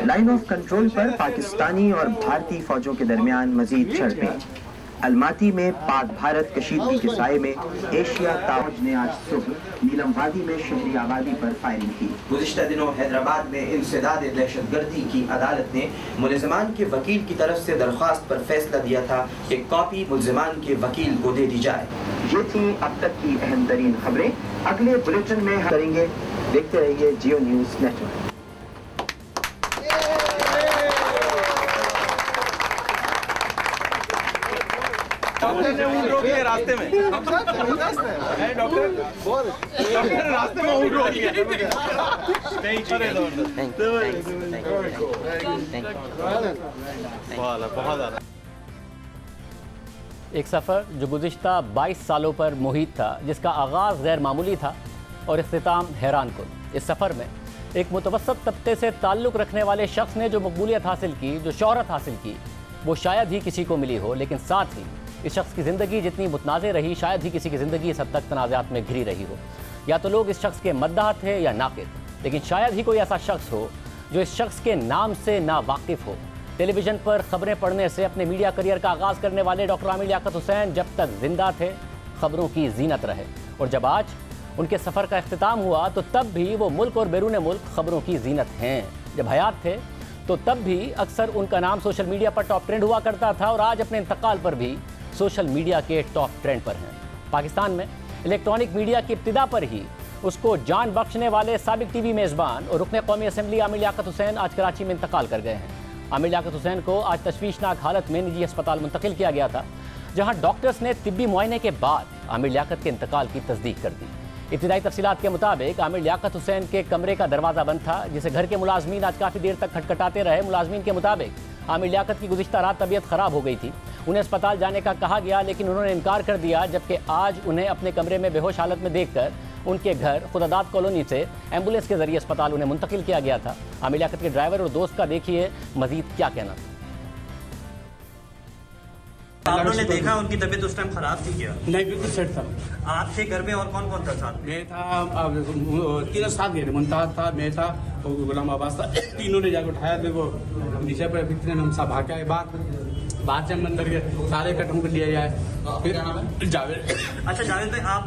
Line of control पर पाकिस्तानी और भारतीय फौजों के दरमियान मजीद झड़पें। अलमाती में पाक भारत कशीदगी के साये में एशिया ताज ने आज सुबह नीलम वादी में शहरी आबादी पर फायरिंग की। गुज़िश्ता दिनों हैदराबाद में इंसदाद दहशतगर्दी की अदालत ने मुलज़मान के वकील की तरफ से दरख्वास्त पर फैसला दिया था कि कॉपी मुलज़मान के वकील को दे दी जाए। ये थी अब तक की अहम तरीन खबरें। अगले बुलेटिन में करेंगे। देखते रहिए जियो न्यूज़ नेटवर्क। डॉक्टर ने ऊँट रोक लिया रास्ते में। डॉक्टर रास्ते में ऊँट रोक लिया। एक सफ़र जो गुज़िश्ता 22 सालों पर मुहित था, जिसका आगाज़ गैर मामूली था और इख्तिताम हैरान कुन। इस सफ़र में एक मुतवस्सत तबके से ताल्लुक़ रखने वाले शख्स ने जो मकबूलियत हासिल की, जो शोहरत हासिल की, वो शायद ही किसी को मिली हो। लेकिन साथ ही इस शख्स की ज़िंदगी जितनी मुतनाज़े रही, शायद ही किसी की ज़िंदगी इस हद तक तनाज़ात में घिरी रही हो। या तो लोग इस शख्स के मद्दाह थे या नाक़िद, लेकिन शायद ही कोई ऐसा शख्स हो जो इस शख्स के नाम से ना वाकिफ़ हो। टेलीविज़न पर ख़बरें पढ़ने से अपने मीडिया करियर का आगाज़ करने वाले डॉक्टर आमिर लियाकत हुसैन जब तक ज़िंदा थे ख़बरों की जीनत रहे, और जब आज उनके सफ़र का इख्तिताम हुआ तो तब भी वो मुल्क और बैरून मुल्क ख़बरों की जीनत हैं। जब हयात थे तो तब भी अक्सर उनका नाम सोशल मीडिया पर टॉप ट्रेंड हुआ करता था, और आज अपने इंतकाल पर भी सोशल मीडिया के टॉप ट्रेंड पर हैं। पाकिस्तान में इलेक्ट्रॉनिक मीडिया की इब्तिदा पर ही उसको जान बख्शने वाले साबिक टीवी मेज़बान और रुकने कौमी असम्बली आमिर लियाकत हुसैन आज कराची में इंतकाल कर गए हैं। आमिर लियाकत हुसैन को आज तशवीशनाक हालत में निजी अस्पताल मुंतकिल किया गया था, जहां डॉक्टर्स ने तिब्बी मुआयने के बाद आमिर लियाकत के इंतकाल की तस्दीक कर दी। इब्तिदाई तफसीलात के मुताबिक आमिर लियाकत हुसैन के कमरे का दरवाज़ा बंद था, जिसे घर के मुलाजमीन आज काफ़ी देर तक खटखटाते रहे। मुलाजमीन के मुताबिक आमिर लियाकत की गुज़िश्ता रात तबीयत ख़राब हो गई थी, उन्हें अस्पताल जाने का कहा गया, लेकिन उन्होंने इनकार कर दिया। जबकि आज उन्हें अपने कमरे में बेहोश हालत में देखकर उनके घर खुदादाद कॉलोनी से एम्बुलेंस के जरिए अस्पताल उन्हें मुंतकिल किया गया था। आमिर लियाकत के ड्राइवर और दोस्त का देखिए मजीद क्या कहना। आप लोगों ने देखा उनकी तबीयत उस टाइम खराब थी क्या? नहीं, बिल्कुल सेट था। आप थे घर में और कौन कौन था साथ? मैं था, तीनों साथ गए थे। मुमताज था, मैं था और गुलाम अब्बास था। तीनों ने जाकर उठाया थे, वो नीचे पर फिर हम सब भाग आए बाहर से हम अंदर गए, सारे कटों को लिया जाए। फिर जावेद। अच्छा जावेद भाई, आप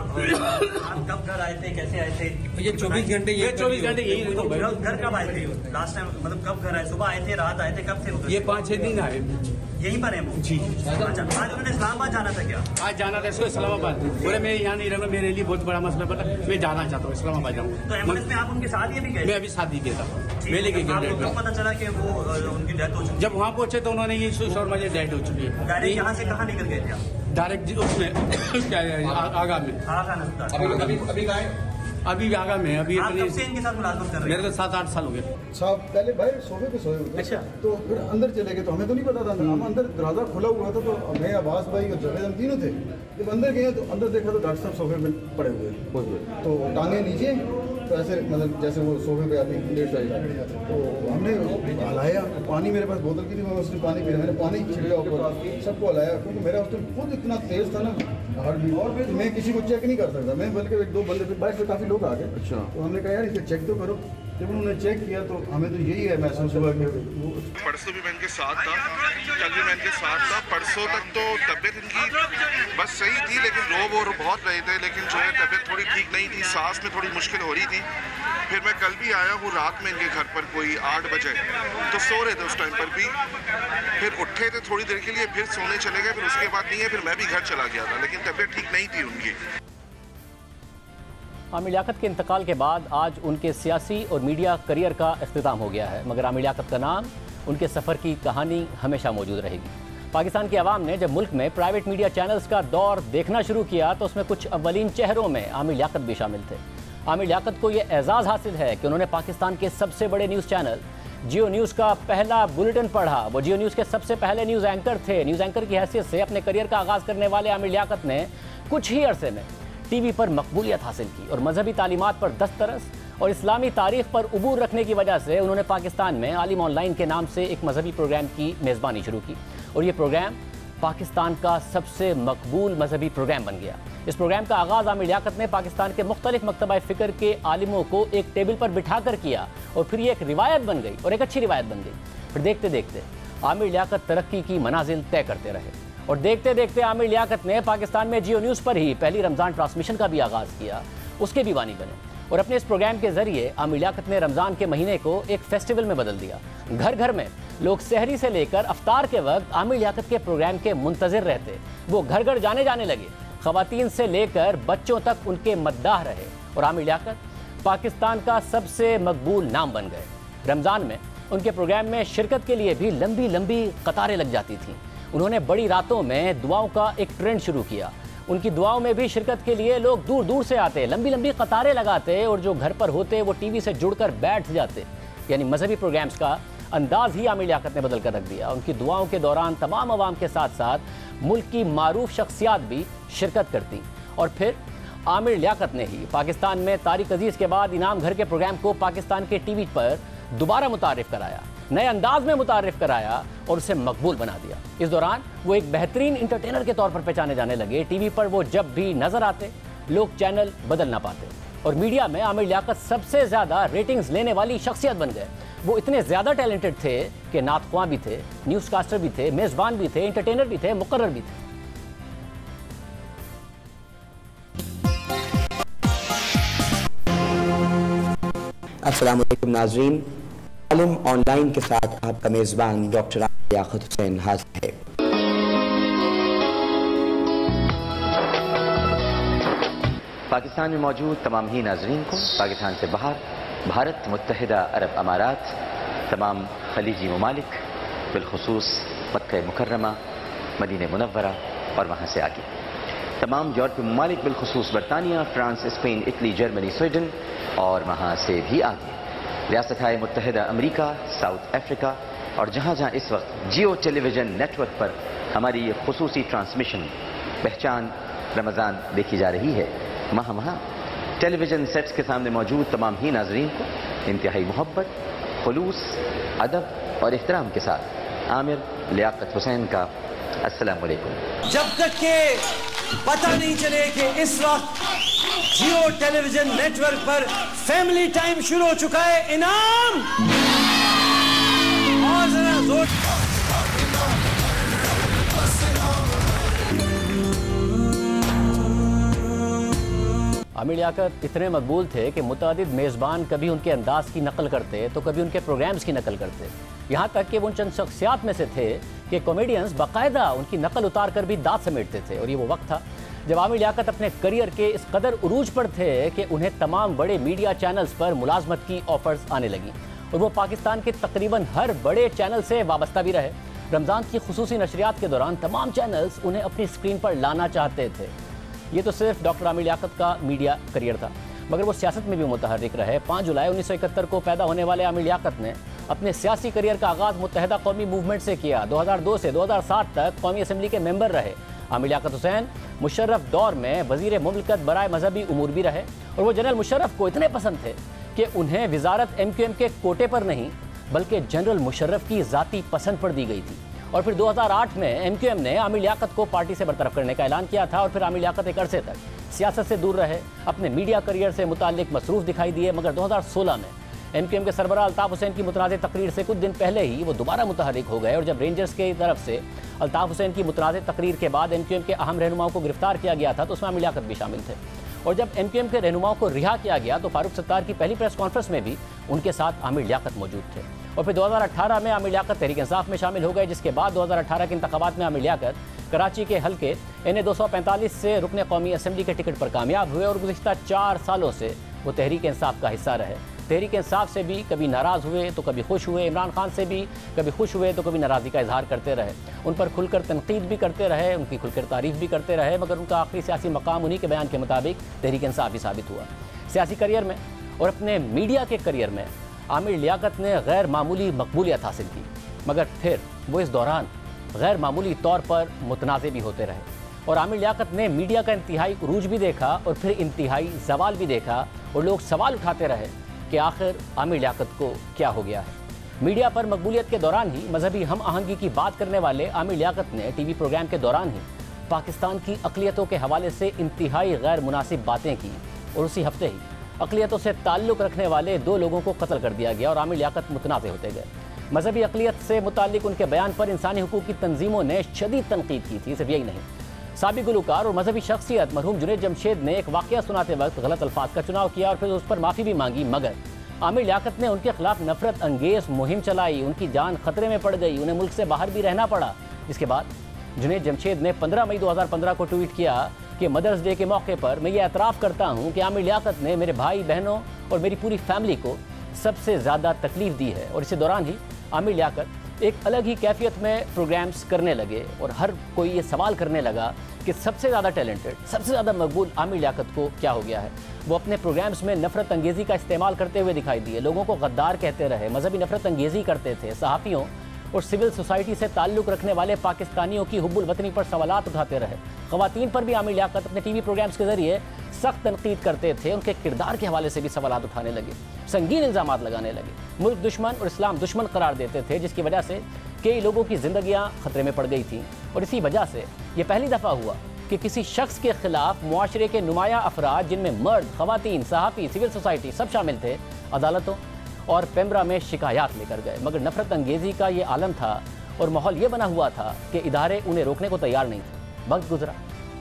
कब घर आए थे, कैसे आए थे? ये 24 घंटे यही घर कब आए थे लास्ट टाइम? मतलब कब घर आए? सुबह आए थे, रात आए थे, कब थे? ये 5-6 दिन आए। यहीं पर है वो? जी। अच्छा, आज उन्होंने इस्लामाबाद जाना था क्या? आज जाना था इसको इस्लामाबाद। बोले मैं यहाँ नहीं रहूँगा, मेरे लिए बहुत बड़ा मसला पड़ा, मैं जाना चाहता हूँ, इस्लामाबाद जाऊँगा। तो एम्बुलेंस में आप उनके साथ ही अभी गए? मैं अभी साथ ही गया था, मैं लेके गया। आपको कब पता चला कि वो उनकी डेथ हो चुकी? जब वहाँ पहुँचे तो उन्होंने ये शोर मजे डेथ हो चुकी है। डायरेक्ट यहाँ से कहाँ निकल गए थे आप? डायरेक्ट उसमें आगा में। अभी आगा में अभी इनके साथ मुलाकात कर रहे हैं? मेरे को 7-8 साल हो गए साहब। पहले भाई सोफे पे सोए हुए। अच्छा। तो फिर अंदर चले गए, तो हमें तो नहीं पता था। हम अंदर दरवाजा खुला हुआ था, तो मैं अब्बास भाई और जावेद हम तीनों थे। जब अंदर गए तो अंदर देखा तो डॉक्टर साहब सोफे पे पड़े हुए, तो टांगे नीचे, तो ऐसे मतलब जैसे वो सोफे पे आदमी लेट जाएगा। तो हमने हलाया, पानी मेरे पास बोतल की थी, मैं उसने पानी पी, मैंने पानी छिड़का ऊपर, सबको हलाया, क्योंकि मेरा उस टाइम खुद इतना तेज था ना हार्ट बीट, और फिर मैं किसी को चेक नहीं कर सकता। मैं बल्कि 1-2 बंदे फिर बाहर से काफ़ी लोग आ गए। अच्छा। तो हमने कहा यार इसे चेक तो करो। जब उन्होंने चेक किया तो हमें तो यही है महसूस हुआ कि परसों भी मैं इनके साथ था, कल भी मैं इनके साथ था। परसों तक तो तबीयत इनकी बस सही थी, लेकिन रोब और बहुत रहे थे, लेकिन जो है तबीयत थोड़ी ठीक नहीं थी, सांस में थोड़ी मुश्किल हो रही थी। फिर मैं कल भी आया हूँ रात में इनके घर पर कोई 8 बजे, तो सो रहे थे उस टाइम पर भी। फिर उठे थे थोड़ी देर के लिए, फिर सोने चले गए, फिर उसके बाद नहीं है, फिर मैं भी घर चला गया था, लेकिन तबीयत ठीक नहीं थी उनकी। आमिर लियाकत के इंतकाल के बाद आज उनके सियासी और मीडिया करियर का इख्तिताम हो गया है, मगर आमिर लियाकत का नाम, उनके सफ़र की कहानी हमेशा मौजूद रहेगी। पाकिस्तान की आवाम ने जब मुल्क में प्राइवेट मीडिया चैनल्स का दौर देखना शुरू किया तो उसमें कुछ अव्वलीन चेहरों में आमिर लियाकत भी शामिल थे। आमिर लियाकत को ये एजाज़ हासिल है कि उन्होंने पाकिस्तान के सबसे बड़े न्यूज़ चैनल जियो न्यूज़ का पहला बुलेटिन पढ़ा। वो जियो न्यूज़ के सबसे पहले न्यूज़ एंकर थे। न्यूज़ एंकर की हैसियत से अपने करियर का आगाज़ करने वाले आमिर लियाकत ने कुछ ही अरसे में टीवी पर मकबूलियत हासिल की और मजहबी तालीमात पर दस्तरस और इस्लामी तारीख पर उबूर रखने की वजह से उन्होंने पाकिस्तान में आलिम ऑनलाइन के नाम से एक मजहबी प्रोग्राम की मेज़बानी शुरू की, और ये प्रोग्राम पाकिस्तान का सबसे मकबूल मजहबी प्रोग्राम बन गया। इस प्रोग्राम का आगाज़ आमिर लियाकत ने पाकिस्तान के मुख्तलिफ मकतबा फ़िक्र के आलिमों को एक टेबल पर बिठाकर किया और फिर ये एक रिवायत बन गई और एक अच्छी रिवायत बन गई। फिर देखते देखते आमिर लियाकत तरक्की की मनाजिल तय करते रहे और देखते देखते आमिर लियाकत ने पाकिस्तान में जियो न्यूज़ पर ही पहली रमज़ान ट्रांसमिशन का भी आगाज़ किया, उसके भी बानी बने और अपने इस प्रोग्राम के ज़रिए आमिर लियाकत ने रमज़ान के महीने को एक फेस्टिवल में बदल दिया। घर घर में लोग सहरी से लेकर अफ्तार के वक्त आमिर लियाकत के प्रोग्राम के मुंतज़िर रहते। वो घर घर जाने लगे, ख़वातीन से लेकर बच्चों तक उनके मद्दाह रहे और आमिर लियाकत पाकिस्तान का सबसे मकबूल नाम बन गए। रमज़ान में उनके प्रोग्राम में शिरकत के लिए भी लंबी लंबी कतारें लग जाती थीं। उन्होंने बड़ी रातों में दुआओं का एक ट्रेंड शुरू किया। उनकी दुआओं में भी शिरकत के लिए लोग दूर दूर से आते, लंबी लंबी कतारें लगाते और जो घर पर होते वो टीवी से जुड़कर बैठ जाते। यानी मजहबी प्रोग्राम्स का अंदाज ही आमिर लियाकत ने बदल कर रख दिया। उनकी दुआओं के दौरान तमाम अवाम के साथ साथ मुल्क की मारूफ शख्सियात भी शिरकत करती और फिर आमिर लियाकत ने ही पाकिस्तान में तारिक अजीज़ के बाद इनाम घर के प्रोग्राम को पाकिस्तान के टीवी पर दोबारा मुतारिफ कराया, नए अंदाज में मुतारिफ कराया और उसे मकबूल बना दिया। इस दौरान वो एक बेहतरीन इंटरटेनर के तौर पर पहचाने जाने लगे। टीवी पर वो जब भी नजर आते लोग चैनल बदल ना पाते और मीडिया में आमिर लियाकत सबसे ज़्यादा रेटिंग्स लेने वाली शख्सियत बन गए। वो इतने ज़्यादा टैलेंटेड थे कि नातख्वां भी थे, न्यूज़ कास्टर भी थे, मेज़बान भी थे, इंटरटेनर भी थे, मुकर्रर भी थे। अस्सलाम वालेकुम नाज़रीन, आलिम ऑनलाइन के साथ आपका मेज़बान डॉक्टर लियाकत हुसैन हाजिर है। पाकिस्तान में मौजूद तमाम ही नाज़रीन को पाकिस्तान से बाहर भारत, मुत्तहिदा अरब अमारात, तमाम खलीजी ममालिक, बिलखुसूस मक्का मुकर्रमा, मदीना मुनव्वरा और वहाँ से आगे तमाम यूरोपीय ममालिक, बिलखुसूस बरतानिया, France, Spain, Italy, Germany, Sweden और वहाँ से भी आगे रियासत-ए मुत्तहिदा अमेरिका, साउथ अफ्रीका और जहाँ जहाँ इस वक्त जियो टेलीविज़न नेटवर्क पर हमारी ये खुसूसी ट्रांसमिशन पहचान रमज़ान देखी जा रही है, वहाँ टेलीविज़न सेट्स के सामने मौजूद तमाम ही नाज़रीन को इंतहाई मोहब्बत, खुलूस, अदब और एहतराम के साथ आमिर लियाकत हुसैन का अस्सलाम वालेकुम। जब तक के पता नहीं चले कि इस वक्त जियो टेलीविजन नेटवर्क पर फैमिली टाइम शुरू हो चुका है, इनाम और जरा जोर। आमिर लियाकत इतने मकबूल थे कि मुतअद्दिद मेज़बान कभी उनके अंदाज की नकल करते तो कभी उनके प्रोग्राम्स की नकल करते। यहाँ तक कि वो उन चंद शख्सियात में से थे कि कॉमेडियंस बाकायदा उनकी नकल उतार कर भी दांत समेटते थे। और ये वो वक्त था जब आमिर लियाकत अपने करियर के इस कदर उरूज पर थे कि उन्हें तमाम बड़े मीडिया चैनल्स पर मुलाजमत की ऑफर्स आने लगी और वो पाकिस्तान के तकरीबन हर बड़े चैनल से वाबस्ता भी रहे। रमज़ान की खुसूसी नशरियात के दौरान तमाम चैनल्स उन्हें अपनी स्क्रीन पर लाना चाहते थे। ये तो सिर्फ डॉक्टर आमिर लियाकत का मीडिया करियर था, मगर वो सियासत में भी मुतहर्रिक रहे। 5 जुलाई 1971 को पैदा होने वाले आमिर लियाकत ने अपने सियासी करियर का आगाज़ मुत्तहिदा कौमी मूवमेंट से किया। 2002 से 2007 तक कौमी असम्बली के मेंबर रहे। आमिर लियाकत हुसैन मुशर्रफ दौर में वज़ीर मुमलिकत बराए मजहबी उमूर भी रहे और वो जनरल मुशर्रफ को इतने पसंद थे कि उन्हें वजारत MQM के कोटे पर नहीं बल्कि जनरल मुशर्रफ की ज़ाती पसंद पर दी गई थी। और फिर 2008 में MQM ने आमिर लियाकत को पार्टी से बरतरफ करने का ऐलान किया था और फिर आमिर लियाकत एक अरसे तक सियासत से दूर रहे, अपने मीडिया करियर से मुताल्लिक मसरूफ़ दिखाई दिए। मगर 2016 में MQM के सरबराह अल्ताफ़ हुसैन की मुतनाज़ तकरीर से कुछ दिन पहले ही वो दोबारा मुतहर्रिक हो गए और जब रेंजर्स की तरफ से अल्ताफ़ हुसैन की मुतनाज़ तकरीर के बाद MQM के अहम रहनुमाओं को गिरफ्तार किया गया था तो उसमें आमिर लियाकत भी शामिल थे। और जब MQM के रहनुमाओं को रिहा किया गया तो फारूक सत्तार की पहली प्रेस कॉन्फ्रेंस में भी उनके साथ आमिर लियाकत मौजूद थे। और फिर 2018 में आमिर लियाकत तहरीक इंसाफ में शामिल हो गए, जिसके बाद 2018 के इंतखाबात में आमिर लियाकत कराची के हल्के NA 245 से रुकन कौमी असम्बली के टिकट पर कामयाब हुए और गुज़िश्ता 4 सालों से वो तहरीक इंसाफ का हिस्सा रहे। तहरीक इंसाफ से भी कभी नाराज़ हुए तो कभी खुश हुए, इमरान खान से भी कभी खुश हुए तो कभी नाराज़गी का इजहार करते रहे, उन पर खुलकर तनकीद भी करते रहे, उनकी खुलकर तारीफ़ भी करते रहे, मगर उनका आखिरी सियासी मकाम उन्हीं के बयान के मुताबिक तहरीक इंसाफ ही साबित हुआ। सियासी करियर में और अपने मीडिया के करियर में आमिर लियाकत ने गैर मामूली मकबूलियत हासिल की, मगर फिर वो इस दौरान गैर मामूली तौर पर मुतनाज़े भी होते रहे और आमिर लियाकत ने मीडिया का इंतहाई उरूज भी देखा और फिर इंतहाई जवाल भी देखा और लोग सवाल उठाते रहे कि आखिर आमिर लियाकत को क्या हो गया है। मीडिया पर मकबूलियत के दौरान ही मजहबी हम आहंगी की बात करने वाले आमिर लियाकत ने टीवी प्रोग्राम के दौरान ही पाकिस्तान की अक़लियतों के हवाले से इंतहाई गैर मुनासिब बातें की और उसी हफ्ते ही अक़लियतों से ताल्लुक़ रखने वाले 2 लोगों को कत्ल कर दिया गया और आमिर लियाकत मुतनाज़ होते गए। मजहबी अक़लियत से मुताल्लिक़ उनके बयान पर इंसानी हुकूक़ की तंजीमों ने शदीद तनकीद की थी। सिर्फ यही नहीं, साबिक़ गुलकार और मजहबी शख्सियत मरहूम जुनैद जमशेद ने एक वाक़या सुनाते वक्त गलत अल्फाज का चुनाव किया और फिर उस पर माफ़ी भी मांगी, मगर आमिर लियाकत ने उनके खिलाफ नफरत अंगेज़ मुहिम चलाई। उनकी जान खतरे में पड़ गई, उन्हें मुल्क से बाहर भी रहना पड़ा। इसके बाद जुनैद जमशेद ने 15 मई 2015 को ट्वीट किया कि मदर्स डे के मौके पर मैं ये एतराफ़ करता हूँ कि आमिर लियाकत ने मेरे भाई बहनों और मेरी पूरी फैमिली को सबसे ज़्यादा तकलीफ़ दी है। और इसी दौरान ही आमिर लियाकत एक अलग ही कैफियत में प्रोग्राम्स करने लगे और हर कोई ये सवाल करने लगा कि सबसे ज़्यादा टैलेंटेड, सबसे ज़्यादा मकबूल आमिर लियाकत को क्या हो गया है। वो अपने प्रोग्राम्स में नफरत अंगेज़ी का इस्तेमाल करते हुए दिखाई दिए, लोगों को गद्दार कहते रहे, मजहबी नफरत अंगेज़ी करते थे, सहाफ़ियों और सिविल सोसाइटी से ताल्लुक़ रखने वाले पाकिस्तानियों की हुब्बुल वतनी पर सवालात उठाते रहे। ख़वातीन पर भी आमिर लियाकत अपने टीवी प्रोग्राम्स के ज़रिए सख्त तनकीद करते थे, उनके किरदार के हवाले से भी सवालात उठाने लगे, संगीन इल्ज़ामात लगाने लगे, मुल्क दुश्मन और इस्लाम दुश्मन करार देते थे, जिसकी वजह से कई लोगों की ज़िंदगियाँ खतरे में पड़ गई थीं। और इसी वजह से ये पहली दफ़ा हुआ कि किसी शख्स के खिलाफ मुआशरे के नुमाया अफराद, जिनमें मर्द, ख़वातीन, सहाफ़ी, सिविल सोसाइटी सब शामिल थे, अदालतों और पेमरा में शिकायत लेकर गए। मगर नफरत अंगेज़ी का ये आलम था और माहौल ये बना हुआ था कि इदारे उन्हें रोकने को तैयार नहीं थे। वक्त गुजरा,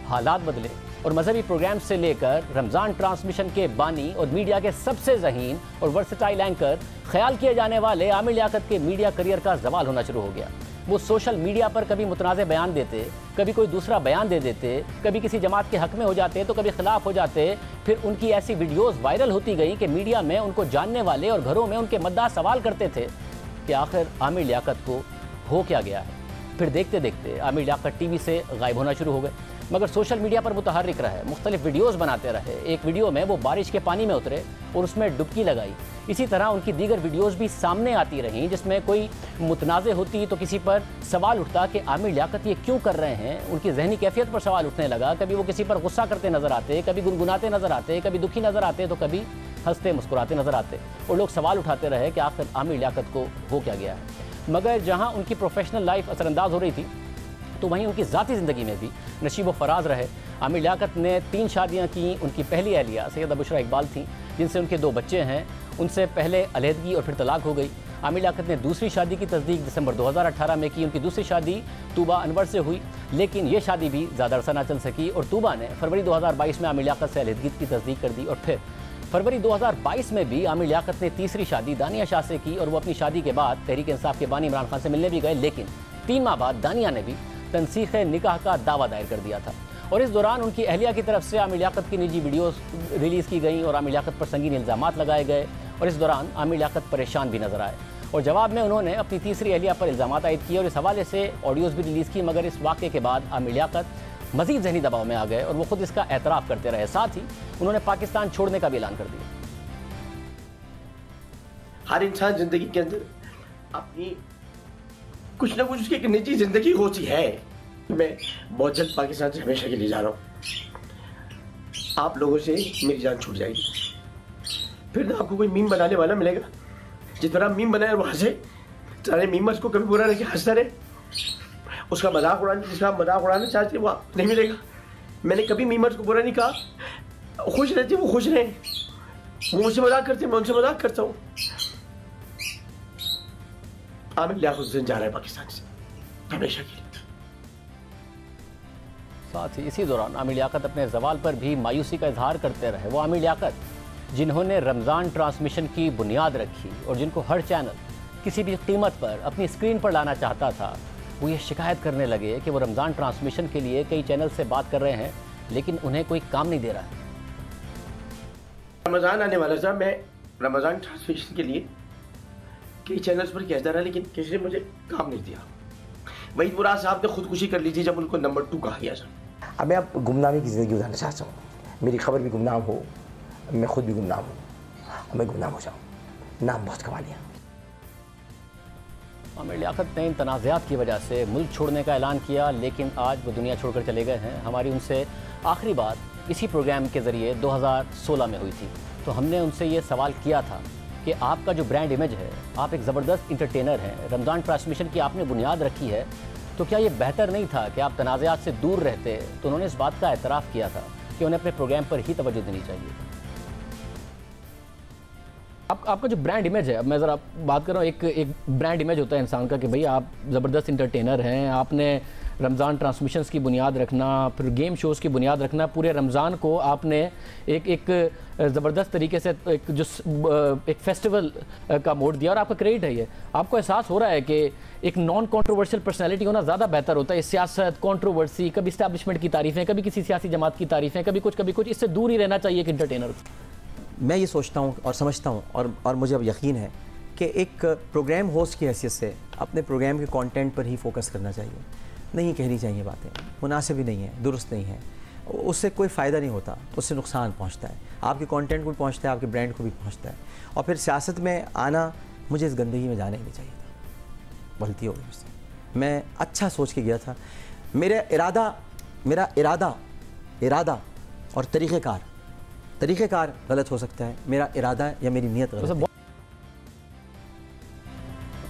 हालात बदले और मजहबी प्रोग्राम से लेकर रमज़ान ट्रांसमिशन के बानी और मीडिया के सबसे ज़हीन और वर्सटाइल एंकर ख्याल किए जाने वाले आमिर लियाकत के मीडिया करियर का ज़वाल होना शुरू हो गया। वो सोशल मीडिया पर कभी मुतनाज़े बयान देते, कभी कोई दूसरा बयान दे देते, कभी किसी जमात के हक़ में हो जाते तो कभी खिलाफ हो जाते। फिर उनकी ऐसी वीडियोज़ वायरल होती गई कि मीडिया में उनको जानने वाले और घरों में उनके मद्दाह सवाल करते थे कि आखिर आमिर लियाकत को हो क्या गया है। फिर देखते देखते आमिर लियाकत टीवी से गायब होना शुरू हो गए, मगर सोशल मीडिया पर मुतहर्रिक रहे, मुख्तलिफ वीडियोज़ बनाते रहे। एक वीडियो में वो बारिश के पानी में उतरे और उसमें डुबकी लगाई। इसी तरह उनकी दीगर वीडियोज़ भी सामने आती रहीं, जिसमें कोई मुतनाज़े होती तो किसी पर सवाल उठता कि आमिर लियाकत ये क्यों कर रहे हैं। उनकी जहनी कैफियत पर सवाल उठने लगा। कभी वो किसी पर गुस्सा करते नज़र आते, कभी गुनगुनाते नज़र आते, कभी दुखी नज़र आते तो कभी हंसते मुस्कुराते नज़र आते। और लोग सवाल उठाते रहे कि आखिर आमिर लियाकत को हो क्या गया है। मगर जहाँ उनकी प्रोफेशनल लाइफ असरअंदाज हो रही थी तो वहीं उनकी ज़ाती ज़िंदगी में भी नशीब व फराज रहे। आमिर लियाकत ने 3 शादियाँ की। उनकी पहली अहलिया सैयदा बुशरा इकबाल थी, जिनसे उनके 2 बच्चे हैं। उनसे पहले अलहदगी और फिर तलाक हो गई। आमिर लियाकत ने दूसरी शादी की तस्दीक दिसंबर 2018 में की। उनकी दूसरी शादी तूबा अनवर से हुई, लेकिन ये शादी भी ज़्यादा अरसा ना चल सकी और तूबा ने फरवरी 2022 में आमिर लियाकत से अलहदगी की तस्दीक कर दी। और फिर फरवरी 2022 में भी आमिर लियाकत ने तीसरी शादी दानिया शाह से की और वो अपनी शादी के बाद तहरीक इंसाफ के बानी इमरान खान से मिलने भी गए, लेकिन 3 माह बाद दानिया ने भी तनसीख निकाह का दावा दायर कर दिया था। और इस दौरान उनकी अहलिया की तरफ से आमिर लियाकत की निजी वीडियोस रिलीज़ की गई और आमिर लियाकत पर संगीन इल्ज़ामात लगाए गए। और इस दौरान आमिर लियाकत परेशान भी नजर आए और जवाब में उन्होंने अपनी तीसरी अहलिया पर इल्ज़ामात आयद किए और इस हवाले से ऑडियोज़ भी रिलीज़ की। मगर इस वाक़े के बाद आमिर लियाकत मज़ीद ज़हनी दबाव में आ गए और वो खुद इसका एतराफ़ करते रहे। साथ ही उन्होंने पाकिस्तान छोड़ने का भी ऐलान कर दिया। हर इंसान ज़िंदगी के अंदर अपनी कुछ ना कुछ उसकी एक निजी ज़िंदगी होती है। मैं बहुत जल्द पाकिस्तान से हमेशा के लिए जा रहा हूँ। आप लोगों से मेरी जान छूट जाएगी, फिर ना आपको कोई मीम बनाने वाला मिलेगा। जिस तरह मीम बनाए वो हंसे, सारे मीमर्स को कभी बुरा नहीं हंसता रहे, उसका मजाक उड़ाने जिसका मजाक उड़ाना चाहते वो नहीं मिलेगा। मैंने कभी मीमर्स को बुरा नहीं कहा, खुश रहते वो खुश रहे, वो मुझसे मजाक करते मैं उनसे मजाक करता हूँ। आमिर लियाकत जा रहा है पाकिस्तान से हमेशा के लिए। साथ ही इसी दौरान आमिर लियाकत अपने ज़वाल पर भी मायूसी का इजहार करते रहे। वो आमिर लियाकत जिन्होंने रमज़ान ट्रांसमिशन की बुनियाद रखी और जिनको हर चैनल किसी भी कीमत पर अपनी स्क्रीन पर लाना चाहता था, वो ये शिकायत करने लगे कि वो रमज़ान ट्रांसमिशन के लिए कई चैनल से बात कर रहे हैं लेकिन उन्हें कोई काम नहीं दे रहा है। रमज़ान आने वाला था, मैं रमज़ान ट्रांसमिशन के लिए कई चैनल्स पर कहता रहा लेकिन किसी ने मुझे काम नहीं दिया। वहीद मुराद साहब ने खुदकुशी कर ली थी जब उनको नंबर 2 कहा गया था। अब मैं अब गुमनामी की ज़िंदगी गुजारना चाहता हूँ, मेरी खबर भी गुमनाम हो, मैं खुद भी गुमनाम हूँ, मैं गुमनाम हो जाऊँ, नाम बहुत कमा लिया। आमिर लियाकत ने इन तनाज़ात की वजह से मुल्क छोड़ने का ऐलान किया, लेकिन आज वो दुनिया छोड़कर चले गए हैं। हमारी उनसे आखिरी बात इसी प्रोग्राम के ज़रिए 2016 में हुई थी, तो हमने उनसे ये सवाल किया था कि आपका जो ब्रांड इमेज है, आप एक ज़बरदस्त इंटरटेनर हैं, रमज़ान ट्रांसमिशन की आपने बुनियाद रखी है, तो क्या ये बेहतर नहीं था कि आप तनाज़ात से दूर रहते? तो उन्होंने इस बात का एतराफ़ किया था कि उन्हें अपने प्रोग्राम पर ही तवज्जो देनी चाहिए। आपका जो ब्रांड इमेज है, अब मैं ज़रा बात कर रहा हूँ, एक ब्रांड इमेज होता है इंसान का कि भाई आप ज़बरदस्त इंटरटेनर हैं, आपने रमज़ान ट्रांसमिशंस की बुनियाद रखना, फिर गेम शोज़ की बुनियाद रखना, पूरे रमज़ान को आपने एक ज़बरदस्त तरीके से एक फेस्टिवल का मोड दिया और आपका क्रेडिट है ये। आपको एहसास हो रहा है कि एक नॉन कॉन्ट्रोवर्शियल पर्सनैलिटी होना ज़्यादा बेहतर होता है। सियासत, कॉन्ट्रोवर्सी, कभी इस्टेब्लिशमेंट की तारीफ़ें, कभी किसी सियासी जमात की तारीफ़ें, कभी कुछ, इससे दूर ही रहना चाहिए एक इंटरटेनर। मैं ये सोचता हूँ और समझता हूँ और मुझे अब यकीन है कि एक प्रोग्राम होस्ट की हैसियत से अपने प्रोग्राम के कंटेंट पर ही फोकस करना चाहिए, नहीं कहनी चाहिए बातें, मुनासिब ही नहीं है, दुरुस्त नहीं है, उससे कोई फ़ायदा नहीं होता, उससे नुकसान पहुँचता है, आपके कंटेंट को भी पहुँचता है, आपके ब्रांड को भी पहुँचता है। और फिर सियासत में आना, मुझे इस गंदगी में जाना ही नहीं चाहिए था, गलती हो गई मुझसे। मैं अच्छा सोच के गया था, मेरा इरादा और तरीक़ेकार गलत हो सकता है, मेरा इरादा या मेरी नीयत गलत है।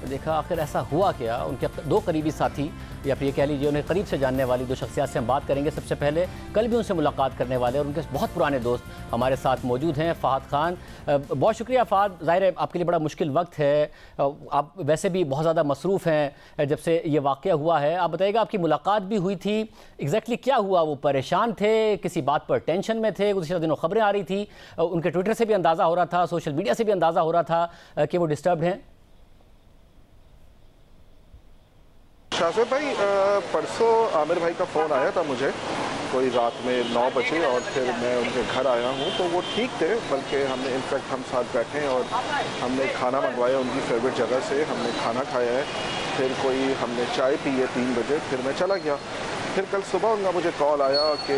देखा आखिर ऐसा हुआ क्या? उनके दो करीबी साथी या फिर ये कह लीजिए उन्हें करीब से जानने वाली दो शख्सियात से हम बात करेंगे। सबसे पहले कल भी उनसे मुलाकात करने वाले और उनके बहुत पुराने दोस्त हमारे साथ मौजूद हैं, फ़हाद खान। बहुत शुक्रिया फ़हाद, ज़ाहिर है आपके लिए बड़ा मुश्किल वक्त है, आप वैसे भी बहुत ज़्यादा मसरूफ़ हैं जब से ये वाक़या हुआ है। आप बताइएगा, आपकी मुलाकात भी हुई थी, एग्जैक्टली क्या हुआ? वो परेशान थे, किसी बात पर टेंशन में थे? गुज़िश्ता दिनों खबरें आ रही थी, उनके ट्विटर से भी अंदाज़ा हो रहा था, सोशल मीडिया से भी अंदाज़ा हो रहा था कि वो डिस्टर्ब्ड हैं। शाहज़ेब भाई, परसों आमिर भाई का फ़ोन आया था मुझे कोई रात में 9 बजे, और फिर मैं उनके घर आया हूँ तो वो ठीक थे, बल्कि हमने इनफैक्ट हम साथ बैठे और हमने खाना मंगवाया उनकी फेवरेट जगह से, हमने खाना खाया है, फिर हमने चाय पी है 3 बजे, फिर मैं चला गया। फिर कल सुबह उनका मुझे कॉल आया कि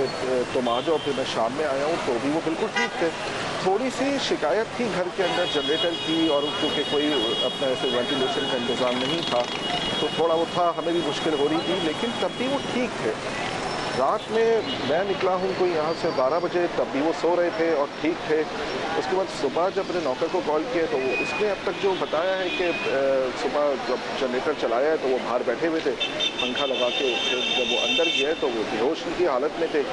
तुम आ जाओ, फिर मैं शाम में आया हूँ तो भी वो बिल्कुल ठीक थे। थोड़ी सी शिकायत थी घर के अंदर जनरेटर की, और क्योंकि कोई अपना ऐसे वेंटिलेशन का इंतज़ाम नहीं था तो थोड़ा वो था, हमें भी मुश्किल हो रही थी, लेकिन तब भी वो ठीक थे। रात में मैं निकला हूँ कोई यहाँ से 12 बजे, तब भी वो सो रहे थे और ठीक थे। उसके बाद सुबह जब अपने नौकर को कॉल किया तो उसने अब तक जो बताया है कि सुबह जब जनरेटर चलाया है तो वो बाहर बैठे हुए थे पंखा लगा के, फिर जब वो अंदर गया तो वो बेहोश की हालत में थे।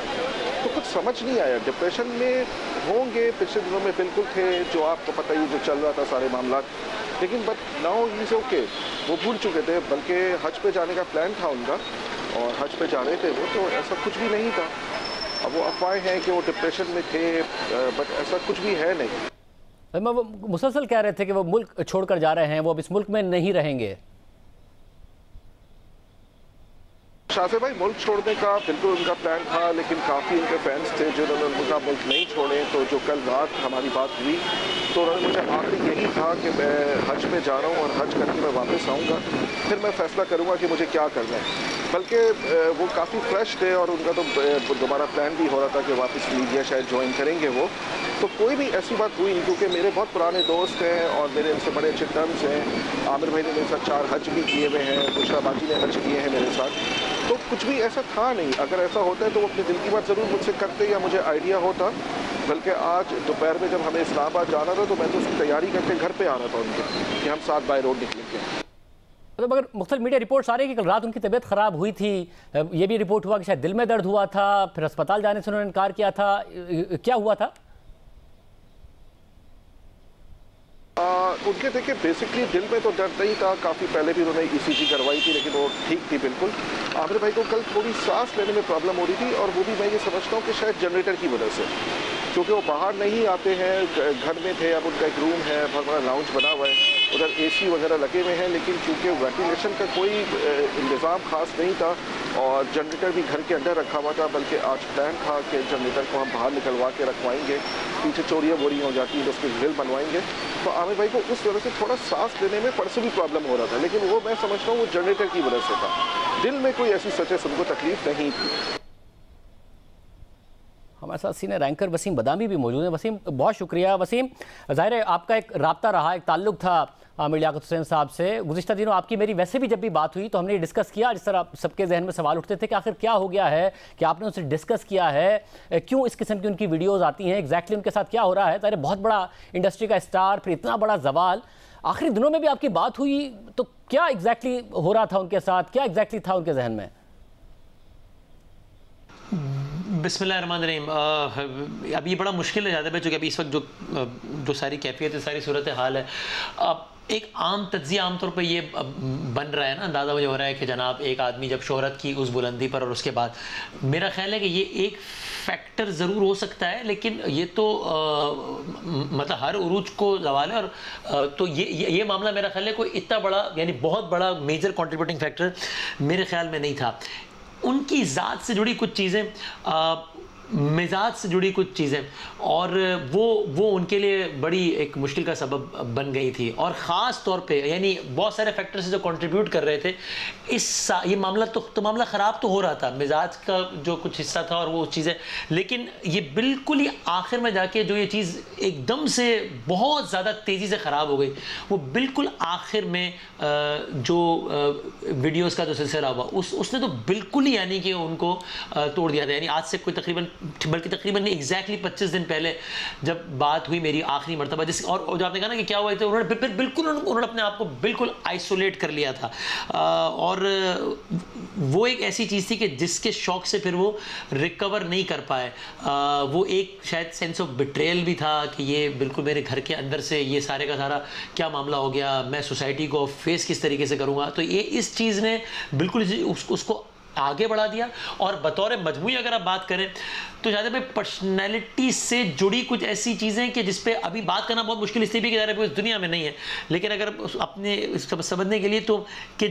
तो कुछ समझ नहीं आया, डिप्रेशन में होंगे, पिछले दिनों में बिल्कुल थे, जो आपको पता ही जो चल रहा था सारे मामला, लेकिन बट नाउ इज ओके, वो भूल चुके थे। बल्कि हज पे जाने का प्लान था उनका और हज पे जा रहे थे वो, तो ऐसा कुछ भी नहीं था। अब वो अफवाहें हैं कि वो डिप्रेशन में थे, बट ऐसा कुछ भी है नहीं। वो मुसलसल कह रहे थे कि वो मुल्क छोड़कर जा रहे हैं, वो अब इस मुल्क में नहीं रहेंगे। शाहज़ेब भाई, मुल्क छोड़ने का बिल्कुल उनका प्लान था, लेकिन काफ़ी उनके फैंस थे जिन्होंने उनका मुल्क नहीं छोड़े। तो जो कल रात हमारी बात हुई तो उन्होंने मुझे आखिरी यही कहा कि मैं हज पे जा रहा हूँ और हज करके मैं वापस आऊँगा, फिर मैं फ़ैसला करूँगा कि मुझे क्या करना है। बल्कि वो काफ़ी फ्रेश थे और उनका तो दोबारा प्लान भी हो रहा था कि वापस मीडिया शायद ज्वाइन करेंगे वो। तो कोई भी ऐसी बात हुई नहीं, क्योंकि मेरे बहुत पुराने दोस्त हैं और मेरे उनसे बड़े अच्छे टर्म्स हैं। आमिर भाई ने मेरे साथ 4 हज भी किए हुए हैं, बुशरा बाजी ने हज किए हैं मेरे साथ, तो कुछ भी ऐसा था नहीं। अगर ऐसा होता है तो वो अपने दिल की बात ज़रूर मुझसे करते या मुझे आइडिया होता। बल्कि आज दोपहर में जब हमें इस्लामाबाद जाना था तो मैं तो उसकी तैयारी करके घर पे आ रहा था उनके, कि हम साथ बाय रोड निकलेंगे। तो मगर मुख्तलिफ मीडिया रिपोर्ट्स आ रही है कि कल रात उनकी तबीयत ख़राब हुई थी, ये भी रिपोर्ट हुआ कि शायद दिल में दर्द हुआ था, फिर अस्पताल जाने से उन्होंने इनकार किया था। क्या हुआ था? उनके देखिए बेसिकली दिल में तो दर्द नहीं था, काफ़ी पहले भी उन्होंने ECG करवाई थी, लेकिन वो ठीक थी बिल्कुल। आमिर भाई को कल थोड़ी सांस लेने में प्रॉब्लम हो रही थी, और वो भी मैं ये समझता हूँ कि शायद जनरेटर की वजह से, क्योंकि वो बाहर नहीं आते हैं, घर में थे। अब उनका एक रूम है, बहुत बड़ा लाउंज बना हुआ है, उधर AC वगैरह लगे हुए हैं, लेकिन चूँकि वेंटिलेशन का कोई इंतज़ाम खास नहीं था और जनरेटर भी घर के अंदर रखा हुआ था, बल्कि आज प्लान था कि जनरेटर को हम बाहर निकलवा के रखवाएंगे, पीछे चोरियाँ बोरियाँ हो जाती हैं तो उसके ग्रिल बनवाएंगे। तो आमिर भाई को उस वजह से थोड़ा सांस लेने में परसों भी प्रॉब्लम हो रहा था, लेकिन वो मैं समझता हूँ वो जनरेटर की वजह से था, दिल में कोई ऐसी सच उनको तकलीफ नहीं थी। हमारे साथ सीनियर एंकर वसीम बदामी भी मौजूद हैं। वसीम, बहुत शुक्रिया। वसीम, ज़ाहिर है आपका एक राब्ता रहा, एक ताल्लुक था आमिर लियाकत हुसैन साहब से। गुज़िश्ता दिनों आपकी मेरी वैसे भी जब भी बात हुई तो हमने डिस्कस किया, जिस तरह सबके जहन में सवाल उठते थे कि आखिर क्या हो गया है, कि आपने उनसे डिस्कस किया है, क्यों इस किस्म की उनकी वीडियोज़ आती हैं, एग्जैक्टली उनके साथ क्या हो रहा है। ज़ाहिर बहुत बड़ा इंडस्ट्री का स्टार, फिर इतना बड़ा सवाल, आखिरी दिनों में भी आपकी बात हुई तो क्या एग्जैक्टली हो रहा था उनके साथ, क्या एग्जैक्टली था उनके जहन में? बिस्मिल्लाहिर्रहमानिर्रहीम। अब ये बड़ा मुश्किल है ज़्यादा पे, चूँकि अभी इस वक्त जो सारी कैफियत है, सारी सूरत हाल है, अब एक आम तज्जिया आमतौर पर ये बन रहा है ना, अंदाज़ा मुझे हो रहा है कि जनाब एक आदमी जब शोहरत की उस बुलंदी पर और उसके बाद, मेरा ख्याल है कि ये एक फैक्टर ज़रूर हो सकता है, लेकिन ये तो मतलब हर उरूज को ज़वाल है। और तो ये मामला मेरा ख्याल है कोई इतना बड़ा, यानी बहुत बड़ा मेजर कंट्रीब्यूटिंग फैक्टर मेरे ख्याल में नहीं था। उनकी ज़ात से जुड़ी कुछ चीज़ें, मिजाज से जुड़ी कुछ चीज़ें, और वो उनके लिए बड़ी एक मुश्किल का सबब बन गई थी। और ख़ास तौर पे यानी बहुत सारे फैक्टर्स जो कंट्रीब्यूट कर रहे थे ये मामला तो मामला ख़राब तो हो रहा था, मिजाज का जो कुछ हिस्सा था और वो चीज़ें, लेकिन ये बिल्कुल ही आखिर में जाके जो ये चीज़ एकदम से बहुत ज़्यादा तेज़ी से ख़राब हो गई, वो बिल्कुल आखिर में जो वीडियोज़ का जो सिलसिला हुआ उसने तो बिल्कुल ही यानी कि उनको तोड़ दिया था। यानी आज से कोई तकरीबन एग्जैक्टली 25 दिन पहले जब बात हुई मेरी आखिरी मरतबा, जिस और जो आपने कहा ना कि क्या हुआ था, उन्होंने बिल्कुल अपने आप को बिल्कुल आइसोलेट कर लिया था। और वो एक ऐसी चीज़ थी कि जिसके शौक से फिर वो रिकवर नहीं कर पाए। वो एक शायद सेंस ऑफ बिट्रेयल भी था कि ये बिल्कुल मेरे घर के अंदर से ये सारे का सारा क्या मामला हो गया, मैं सोसाइटी को फेस किस तरीके से करूँगा। तो ये इस चीज़ ने बिल्कुल उसको आगे बढ़ा दिया। और बतौर मजमूई अगर आप बात करें तो ज़्यादा पे पर्सनैलिटी से जुड़ी कुछ ऐसी चीज़ें कि जिस पे अभी बात करना बहुत मुश्किल इसलिए भी कि ज़्यादा इस दुनिया में नहीं है, लेकिन अगर अपने समझने के लिए तो कि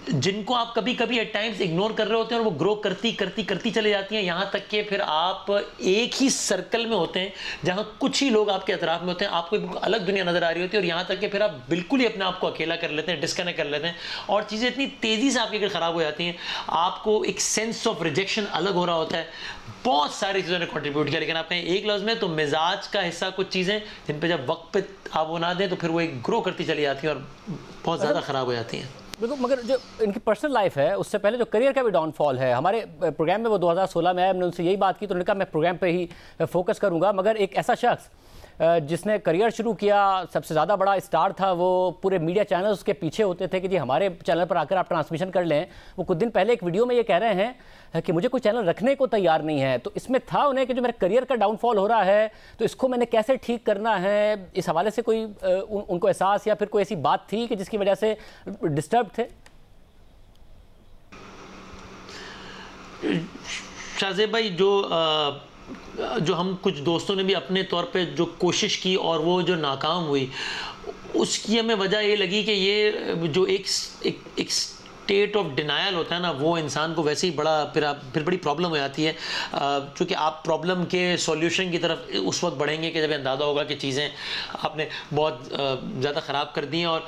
जिनको आप कभी कभी एट टाइम्स इग्नोर कर रहे होते हैं और वो ग्रो करती चले जाती हैं, यहाँ तक कि फिर आप एक ही सर्कल में होते हैं जहाँ कुछ ही लोग आपके अतराफ में होते हैं, आपको एक अलग दुनिया नज़र आ रही होती है, और यहाँ तक कि फिर आप बिल्कुल ही अपने आप को अकेला कर लेते हैं, डिस्कनेक्ट कर लेते हैं, और चीज़ें इतनी तेज़ी से आपकी ख़राब हो जाती हैं, आपको एक सेंस ऑफ रिजेक्शन अलग हो रहा होता है। बहुत सारी चीज़ों ने कंट्रीब्यूट किया, लेकिन आप कहें एक लफ्ज़ में तो मिजाज का हिस्सा कुछ चीज़ें जिन पर जब वक्त पे आप वो ना दें तो फिर वो एक ग्रो करती चली जाती हैं और बहुत ज़्यादा ख़राब हो जाती हैं। बिल्कुल, मगर जो इनकी पर्सनल लाइफ है उससे पहले जो करियर का भी डाउनफॉल है, हमारे प्रोग्राम में वो 2016 में आया, हमने उनसे यही बात की तो उन्होंने कहा मैं प्रोग्राम पे ही फोकस करूंगा। मगर एक ऐसा शख्स जिसने करियर शुरू किया, सबसे ज़्यादा बड़ा स्टार था, वो पूरे मीडिया चैनल्स के पीछे होते थे कि जी हमारे चैनल पर आकर आप ट्रांसमिशन कर लें। वो कुछ दिन पहले एक वीडियो में ये कह रहे हैं कि मुझे कोई चैनल रखने को तैयार नहीं है। तो इसमें था उन्हें कि जो मेरा करियर का डाउनफॉल हो रहा है तो इसको मैंने कैसे ठीक करना है, इस हवाले से कोई उनको एहसास या फिर कोई ऐसी बात थी कि जिसकी वजह से डिस्टर्ब थे? शाहज़ेब भाई, जो हम कुछ दोस्तों ने भी अपने तौर पे जो कोशिश की और वो जो नाकाम हुई, उसकी हमें वजह ये लगी कि ये जो एक स्टेट ऑफ डिनायल होता है ना, वो इंसान को वैसे ही फिर बड़ी प्रॉब्लम हो जाती है। क्योंकि आप प्रॉब्लम के सॉल्यूशन की तरफ उस वक्त बढ़ेंगे कि जब अंदाज़ा होगा कि चीज़ें आपने बहुत ज़्यादा ख़राब कर दी हैं। और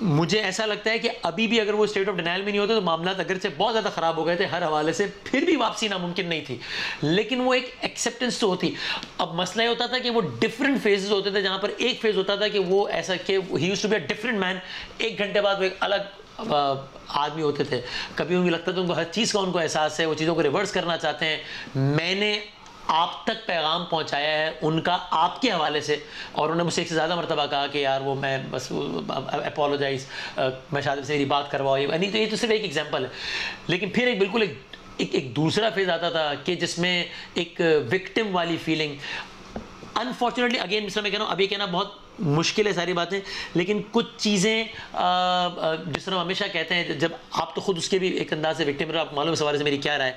मुझे ऐसा लगता है कि अभी भी अगर वो स्टेट ऑफ डिनायल में नहीं होते तो मामला अगर से बहुत ज़्यादा ख़राब हो गए थे हर हवाले से, फिर भी वापसी नामुमकिन नहीं थी, लेकिन वो एक एक्सेप्टेंस तो होती। अब मसला ये होता था कि वो डिफरेंट फेजेस होते थे, जहाँ पर एक फेज़ होता था कि वो ऐसा कि he used to be a different man, एक घंटे बाद वो एक अलग आदमी होते थे। कभी उनको लगता था उनको हर चीज़ का उनको एहसास है, वो चीज़ों को रिवर्स करना चाहते हैं। मैंने आप तक पैगाम पहुंचाया है उनका आपके हवाले से, और उन्होंने मुझसे एक से ज़्यादा मरतबा कहा कि यार वो मैं बस अपोलोजाइज़, मैं शायद से मेरी बात करवाओ, नहीं तो ये तो सिर्फ एक एग्जांपल है। लेकिन फिर एक बिल्कुल एक दूसरा फेज़ आता था कि जिसमें एक विक्टिम वाली फीलिंग, अनफॉर्चुनेटली अगेन मिस्टर मैं कह रहा हूँ, अब ये कहना बहुत मुश्किल है सारी बातें, लेकिन कुछ चीज़ें जिस तरह हमेशा कहते हैं, जब आप तो खुद उसके भी एक अंदाज से विक्टिम, आप मालूम इस हवाले से मेरी क्या राय,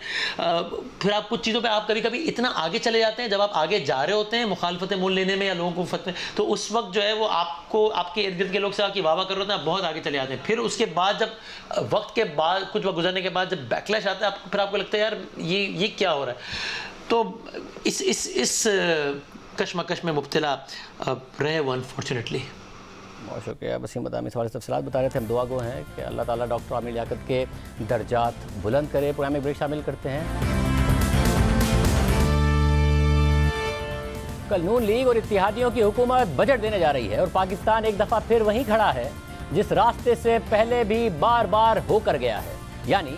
फिर आप कुछ चीज़ों पे आप कभी कभी इतना आगे चले जाते हैं, जब आप आगे जा रहे होते हैं मुखालफतें मोल लेने में या लोगों को फतवे, तो उस वक्त जो है वो आपको आपके इर्द गिर्द के लोग से आपकी वाह कर रहे होते हैं, आप बहुत आगे चले जाते हैं। फिर उसके बाद जब वक्त के बाद कुछ वक्त गुजरने के बाद जब बैकलैश आता है, फिर आपको लगता है यार ये क्या हो रहा है। तो इस कश्मकश में मुब्तला रहे वो अनफॉर्चुनेटली। बहुत शुक्रिया वसीम बदामी, सवाल तफसीलात बता रहे थे। हम दुआ गो हैं कि अल्लाह ताला डॉक्टर आमिर लियाकत के दर्जात बुलंद करे। प्रोग्राम में ब्रेक शामिल करते हैं। कल नून लीग और इत्तेहादियों की हुकूमत बजट देने जा रही है और पाकिस्तान एक दफा फिर वहीं खड़ा है जिस रास्ते से पहले भी बार बार होकर गया है। यानी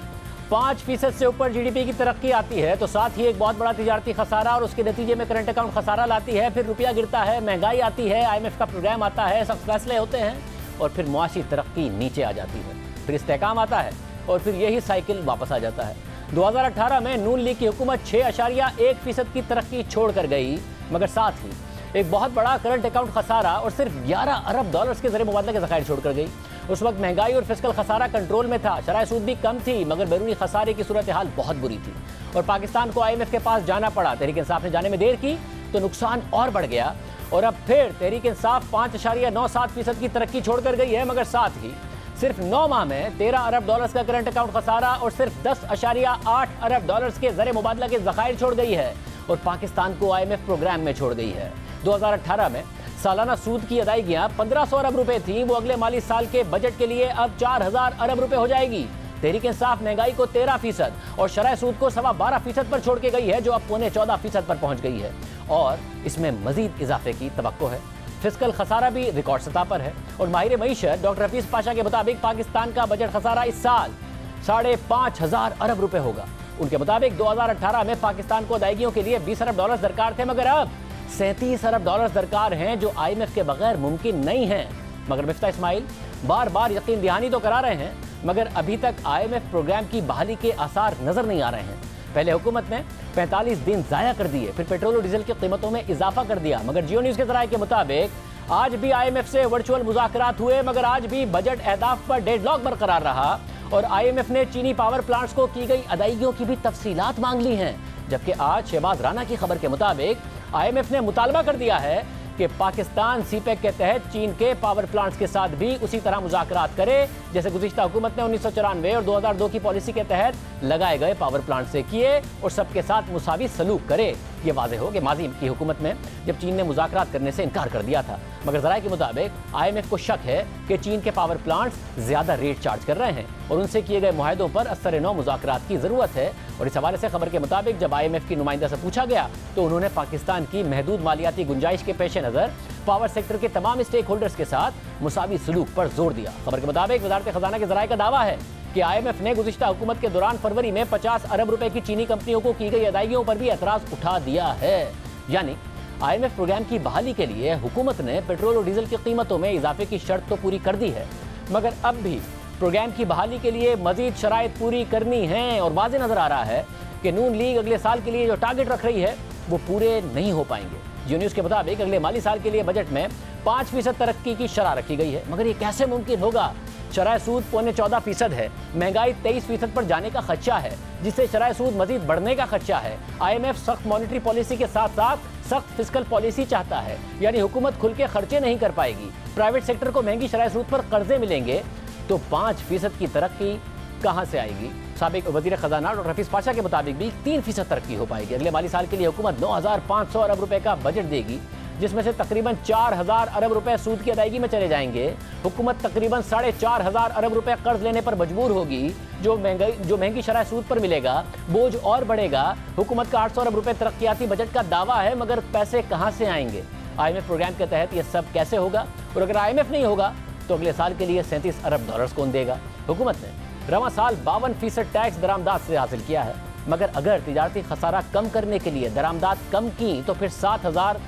5% से ऊपर जीडीपी की तरक्की आती है तो साथ ही एक बहुत बड़ा तिजारती खसारा और उसके नतीजे में करंट अकाउंट खसारा लाती है, फिर रुपया गिरता है, महंगाई आती है, IMF का प्रोग्राम आता है, सख्त फैसले होते हैं और फिर मुआशी तरक्की नीचे आ जाती है, फिर इस्तेहकाम आता है और फिर यही साइकिल वापस आ जाता है। 2018 में नून लीग की हुकूमत 6.1% की तरक्की छोड़ कर गई, मगर साथ ही एक बहुत बड़ा करंट अकाउंट खसारा और सिर्फ 11 अरब डॉलर्स के ज़रिए मुबादला के ज़खायर छोड़ कर गई। उस वक्त महंगाई और फिस्कल खसारा कंट्रोल में था, शरह सूद भी कम थी, मगर बैरूनी खसारे की सूरत हाल बहुत बुरी थी और पाकिस्तान को IMF के पास जाना पड़ा। तहरीक इंसाफ ने जाने में देर की तो नुकसान और बढ़ गया और अब फिर तहरीक इंसाफ 5.97% की तरक्की छोड़ कर गई है, मगर साथ ही सिर्फ 9 माह में 13 अरब डॉलर्स का करंट अकाउंट खसारा और सिर्फ 10.8 अरब डॉलर्स के ज़रिए मुबादला के ज़खायर छोड़ गई है और पाकिस्तान को IMF प्रोग्राम में छोड़ गई है। 2018 में सालाना सूद की अदायगियां 1500 अरब रुपए थी, वो अगले माली साल के बजट के लिए अब 4000 अरब रुपए हो जाएगी। तहरीक इंसाफ महंगाई को 13% और शरह सूद को 12.25% पर छोड़ के गई है, जो अब 14.25% पर पहुंच गई है और इसमें मजीद इजाफे की तवक्को है। फिस्कल खसारा भी रिकॉर्ड सतह पर है और माहिर मईशत डॉक्टर हफीज पाशा के मुताबिक पाकिस्तान का बजट खसारा इस साल 5,500 अरब रुपए होगा। उनके मुताबिक 2018 में पाकिस्तान को अदायगियों के लिए 20 अरब डॉलर दरकार थे, मगर अब 37 अरब डॉलर दरकार हैं, जो IMF के बगैर मुमकिन नहीं है। मगर मिफ्ता इस्माइल बार बार यकीन दहानी तो करा रहे हैं, मगर अभी तक IMF प्रोग्राम की बहाली के आसार नजर नहीं आ रहे हैं। पहले हुकूमत ने 45 दिन जाया कर दिए, फिर पेट्रोल और डीजल की कीमतों में इजाफा कर दिया, मगर जियो न्यूज़ के ज़राए के मुताबिक आज भी IMF से वर्चुअल मुज़ाकरात हुए, मगर आज भी बजट अहदाफ पर डेडलॉक बरकरार रहा और IMF ने चीनी पावर प्लांट्स को की गई अदायगियों की भी तफसीलात मांग ली हैं। जबकि आज शहबाज राना की खबर के मुताबिक IMF ने मुतालबा कर दिया है कि पाकिस्तान CPEC के तहत चीन के पावर प्लांट्स के साथ भी उसी तरह मुज़ाकरात करे जैसे गुज़िश्ता हुकूमत ने 1994 और 2002 की पॉलिसी के तहत लगाए गए पावर प्लांट से किए और सबके साथ मुसावी सलूक करे। ये वाज़ेह हो कि माजी की हुकूमत में जब चीन ने मुज़ाकरात करने से इनकार कर दिया था, मगर ज़राए के मुताबिक IMF को शक है कि चीन के पावर प्लांट्स ज़्यादा रेट चार्ज कर रहे हैं और उनसे किए गए मुआहदों पर असर-ए-नौ मुज़ाकरात की ज़रूरत है। और इस हवाले से खबर के मुताबिक जब IMF की नुमाइंदा से पूछा गया तो उन्होंने पाकिस्तान की महदूद मालियाती गुंजाइश के पेश नज़र पावर सेक्टर के तमाम स्टेक होल्डर्स के साथ मुसावी सलूक पर जोर दिया। खबर के मुताबिक वज़ारत ख़ज़ाना के ज़राए का दावा है कि IMF ने गुज़िश्ता हुकूमत के दौरान फरवरी में 50 अरब रुपए की चीनी कंपनियों को की गई अदायगियों पर भी एतराज़ उठा दिया है। यानी IMF प्रोग्राम की बहाली के लिए हुकूमत ने पेट्रोल और डीजल की कीमतों में इजाफे की शर्त तो पूरी कर दी है, मगर अब भी प्रोग्राम की बहाली के लिए मजीद शराइत पूरी करनी है और वाज़ेह नजर आ रहा है कि नून लीग अगले साल के लिए जो टारगेट रख रही है वो पूरे नहीं हो पाएंगे। जियो न्यूज़ के मुताबिक अगले माली साल के लिए बजट में 5% तरक्की की शरह रखी गई है, मगर ये कैसे मुमकिन होगा? शरह सूद 14.25% है, महंगाई 23% पर जाने का खदशा है, जिससे शरह सूद मजीद बढ़ने का खदशा है। IMF सख्त मॉनेटरी पॉलिसी के साथ साथ सख्त फिस्कल पॉलिसी चाहता है, यानी हुकूमत खुल के खर्चे नहीं कर पाएगी। प्राइवेट सेक्टर को महंगी शरह सूद पर कर्जे मिलेंगे तो 5% की तरक्की कहां से आएगी? साबिक वजीर खजाना डॉक्टर हफीज पाशा के मुताबिक भी 3% तरक्की हो पाएगी। अगले माली साल के लिए हुकूमत 9,500 अरब रुपए का बजट देगी, जिसमें से तकरीबन 4,000 अरब रुपए सूद की अदायगी में चले जाएंगे। हुकूमत तकरीबन 4,500 अरब रुपए कर्ज लेने पर मजबूर होगी, जो महंगी शरह सूद पर मिलेगा, बोझ और बढ़ेगा। हुकूमत का 800 अरब रुपए तरक्याती बजट का दावा है, मगर पैसे कहां से आएंगे? IMF प्रोग्राम के तहत यह सब कैसे होगा? और अगर IMF नहीं होगा तो अगले साल के लिए 37 अरब डॉलर्स कौन देगा? हुकूमत ने रवां साल 52% टैक्स दरामदाद से हासिल किया है, मगर अगर तिजारती खसारा कम करने के लिए दरामदाद कम की तो फिर 7,000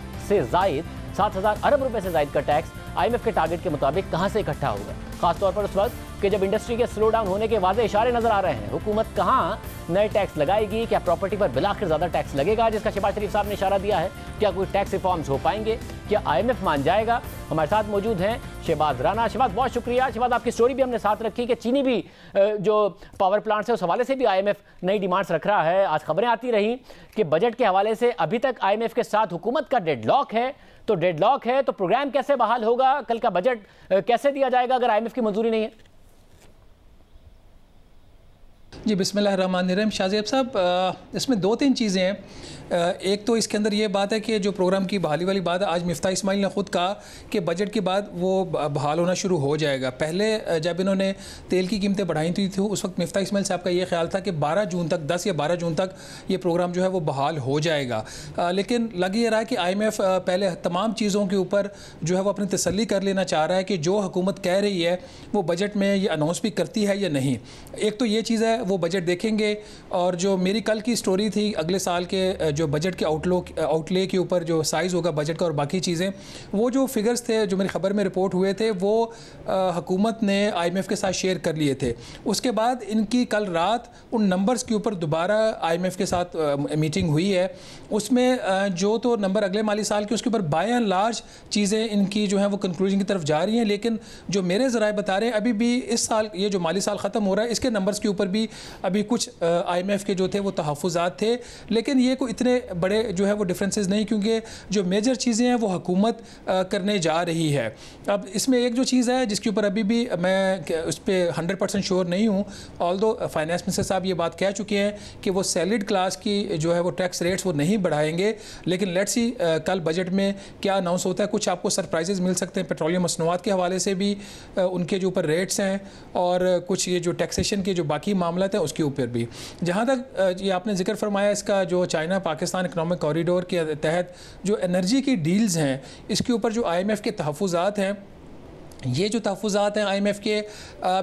अरब रुपए से जायद का टैक्स IMF के टारगेट के मुताबिक कहां से इकट्ठा होगा? खासतौर पर उस वक्त कि जब इंडस्ट्री के स्लो डाउन होने के वाज़ेह इशारे नजर आ रहे हैं। हुकूमत कहां नए टैक्स लगाएगी? क्या प्रॉपर्टी पर बिलाखिर ज्यादा टैक्स लगेगा, जिसका शहबाज शरीफ साहब ने इशारा दिया है? क्या कोई टैक्स रिफॉर्म्स हो पाएंगे? क्या IMF मान जाएगा? हमारे साथ मौजूद हैं शहबाज राना। शहबाज, बहुत शुक्रिया। शहबाज, आपकी स्टोरी भी हमने साथ रखी कि चीनी भी जो पावर प्लांट्स है उस हवाले से भी IMF नई डिमांड्स रख रहा है। आज खबरें आती रही कि बजट के हवाले से अभी तक IMF के साथ हुकूमत का डेडलॉक है, तो डेडलॉक है तो प्रोग्राम कैसे बहाल होगा? कल का बजट कैसे दिया जाएगा अगर IMF की मंजूरी नहीं है? जी बिस्मिल्लाहिर्रहमानिर्रहीम। शाहज़ेब साहब, इसमें 2-3 चीज़ें हैं। एक तो इसके अंदर ये बात है कि जो प्रोग्राम की बहाली वाली बात है, आज मिफ्ता इस्माइल ने ख़ुद कहा कि बजट के बाद वो बहाल होना शुरू हो जाएगा। पहले जब इन्होंने तेल की कीमतें बढ़ाई थी उस वक्त मिफ्ता इस्माइल साहब का ये ख्याल था कि 12 जून तक 10 या 12 जून तक ये प्रोग्राम जो है वो बहाल हो जाएगा। लेकिन लग ये रहा है कि IMF पहले तमाम चीज़ों के ऊपर जो है वो अपनी तसल्ली कर लेना चाह रहा है कि जो हुकूमत कह रही है वो बजट में ये अनाउंस भी करती है या नहीं। एक तो ये चीज़ है, वो बजट देखेंगे। और जो मेरी कल की स्टोरी थी अगले साल के जो बजट के आउटले के ऊपर जो साइज़ होगा बजट का और बाकी चीज़ें, वो जो फिगर्स थे जो मेरी ख़बर में रिपोर्ट हुए थे वो हुकूमत ने IMF के साथ शेयर कर लिए थे। उसके बाद इनकी कल रात उन नंबर्स के ऊपर दोबारा IMF के साथ मीटिंग हुई है। उसमें जो तो नंबर अगले माली साल के उसके ऊपर बाय एंड लार्ज चीज़ें इनकी जो है वो कंक्लूजन की तरफ जा रही हैं। लेकिन जो मेरे ज़राए बता रहे हैं अभी भी इस साल ये जो माली साल ख़त्म हो रहा है इसके नंबर्स के ऊपर भी अभी कुछ IMF के जो थे वो तहफ़्फ़ुज़ात थे। लेकिन ये कोई इतने बड़े जो है वो डिफरेंसेस नहीं, क्योंकि जो मेजर चीज़ें हैं वो हुकूमत करने जा रही है। अब इसमें एक जो चीज़ है जिसके ऊपर अभी भी मैं उस पर 100% श्योर नहीं हूँ, ऑल्दो फाइनेंस मिनिस्टर साहब ये बात कह चुके हैं कि वो सैलरीड क्लास की जो है वो टैक्स रेट्स वो नहीं बढ़ाएंगे। लेकिन लेट्स सी कल बजट में क्या अनाउंस होता है। कुछ आपको सरप्राइजेज मिल सकते हैं। पेट्रोलियम मसनूआत के हवाले से भी उनके जो ऊपर रेट्स हैं और कुछ ये जो टैक्सेशन के जो बाकी मामला हैं उसके ऊपर भी। जहाँ तक ये आपने जिक्र फरमाया इसका जो चाइना पाकिस्तान इकनॉमिक कॉरिडोर के तहत जो एनर्जी की डील्स हैं इसके ऊपर जो IMF के तहफ़्फ़ुज़ात हैं, ये जो तहफ़्फ़ुज़ात हैं IMF के,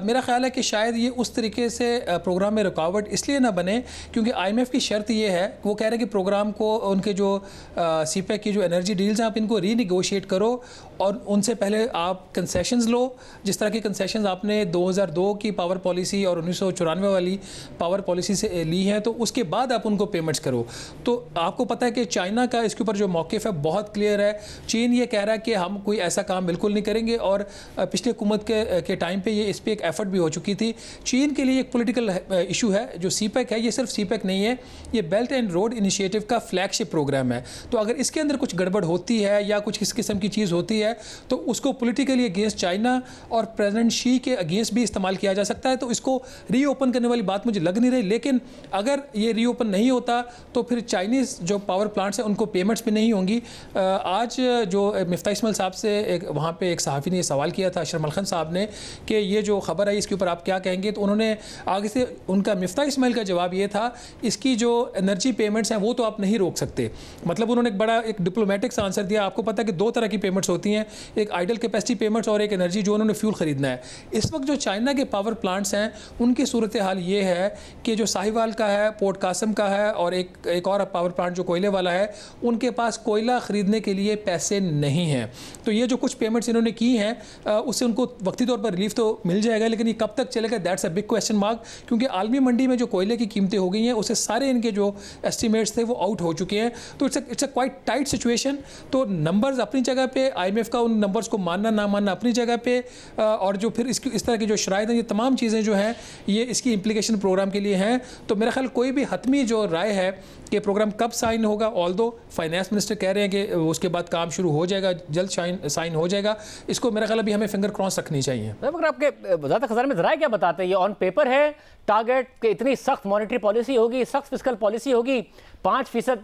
मेरा ख़्याल है कि शायद ये उस तरीके से प्रोग्राम में रुकावट इसलिए ना बने क्योंकि IMF की शर्त ये है, वो कह रहे हैं कि प्रोग्राम को उनके जो CPEC की जो एनर्जी डील्स हैं आप इनको रीनिगोशिएट करो और उनसे पहले आप कंसेशंस लो। जिस तरह की कंसेशंस आपने 2002 की पावर पॉलिसी और 1994 वाली पावर पॉलिसी से ली हैं, तो उसके बाद आप उनको पेमेंट्स करो। तो आपको पता है कि चाइना का इसके ऊपर जो मौक़िफ़ है बहुत क्लियर है। चीन ये कह रहा है कि हम कोई ऐसा काम बिल्कुल नहीं करेंगे और पिछले हुकूमत के टाइम पे ये इस पर एक एफर्ट भी हो चुकी थी। चीन के लिए एक पॉलिटिकल इशू है। जो CPEC है ये सिर्फ CPEC नहीं है, ये बेल्ट एंड रोड इनिशिएटिव का फ्लैगशिप प्रोग्राम है। तो अगर इसके अंदर कुछ गड़बड़ होती है या कुछ इस किस्म की चीज़ होती है तो उसको पॉलिटिकली अगेंस्ट चाइना और प्रेसिडेंट शी के अगेंस्ट भी इस्तेमाल किया जा सकता है। तो इसको रीओपन करने वाली बात मुझे लग नहीं रही। लेकिन अगर ये रीओपन नहीं होता तो फिर चाइनीज़ जो पावर प्लांट्स हैं उनको पेमेंट्स भी नहीं होंगी। आज जो मिफ्ता इस्माइल साहब से वहाँ पर एक सहाफ़ी ने सवाल किया था, अशरफ मलखन साहब ने, कि ये जो खबर है इसके ऊपर आप क्या कहेंगे। तो उन्होंने आगे से उनका मिफ्ता इस्माइल का जवाब ये था, इसकी जो एनर्जी पेमेंट्स हैं वो तो आप नहीं रोक सकते। मतलब उन्होंने एक बड़ा एक डिप्लोमेटिक सा आंसर दिया। आपको पता है कि 2 तरह की पेमेंट्स होती हैं, एक आइडल कैपेसिटी पेमेंट्स और एक एनर्जी जो उन्होंने फ्यूल ख़रीदना है। इस वक्त जो चाइना के पावर प्लांट्स हैं उनकी सूरत हाल ये है कि जो साहिवाल का है, पोर्ट कासम का है और एक और पावर प्लांट जो कोयले वाला है, उनके पास कोयला ख़रीदने के लिए पैसे नहीं हैं। तो ये जो कुछ पेमेंट्स इन्होंने की हैं उससे उनको वक्ती तौर पर रिलीफ तो मिल जाएगा, लेकिन ये कब तक चलेगा that's a big question mark. क्योंकि आलमी मंडी में जो कोयले की कीमतें हो गई हैं उससे सारे इनके जो एस्टिमेट्स थे वो आउट हो चुके हैं। तो it's a quite tight situation. तो नंबर्स अपनी जगह पे, IMF का उन नंबर्स को मानना ना मानना अपनी जगह पे, और जो फिर इस तरह की जो शराइत हैं, ये तमाम चीज़ें जो हैं ये इसकी इम्प्लीकेशन प्रोग्राम के लिए हैं। तो मेरा ख्याल कोई भी हतमी जो राय है कि प्रोग्राम कब साइन होगा, ऑल्दो फाइनेंस मिनिस्टर कह रहे हैं कि उसके बाद काम शुरू हो जाएगा, जल्द साइन हो जाएगा, इसको मेरा ख्याल अभी हमें फिंगर क्रॉस रखनी चाहिए। मगर आपके वज़ारत ख़ज़ाना में ज़राए क्या बताते हैं, ये ऑन पेपर है टारगेट कि इतनी सख्त मॉनेटरी पॉलिसी होगी, सख्त फिस्कल पॉलिसी होगी, 5%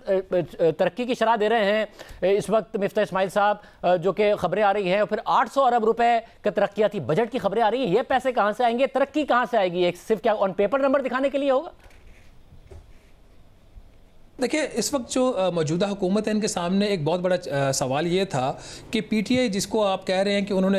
तरक्की की शरह दे रहे हैं इस वक्त मिफ्ता इस्माइल साहब, जो कि खबरें आ रही हैं, और फिर 800 अरब रुपए का तरक्याती बजट की खबरें आ रही हैं। ये पैसे कहाँ से आएंगे, तरक्की कहाँ से आएगी? एक सिर्फ क्या ऑन पेपर नंबर दिखाने के लिए होगा? देखिए, इस वक्त जो मौजूदा हुकूमत है इनके सामने एक बहुत बड़ा सवाल ये था कि PTI जिसको आप कह रहे हैं कि उन्होंने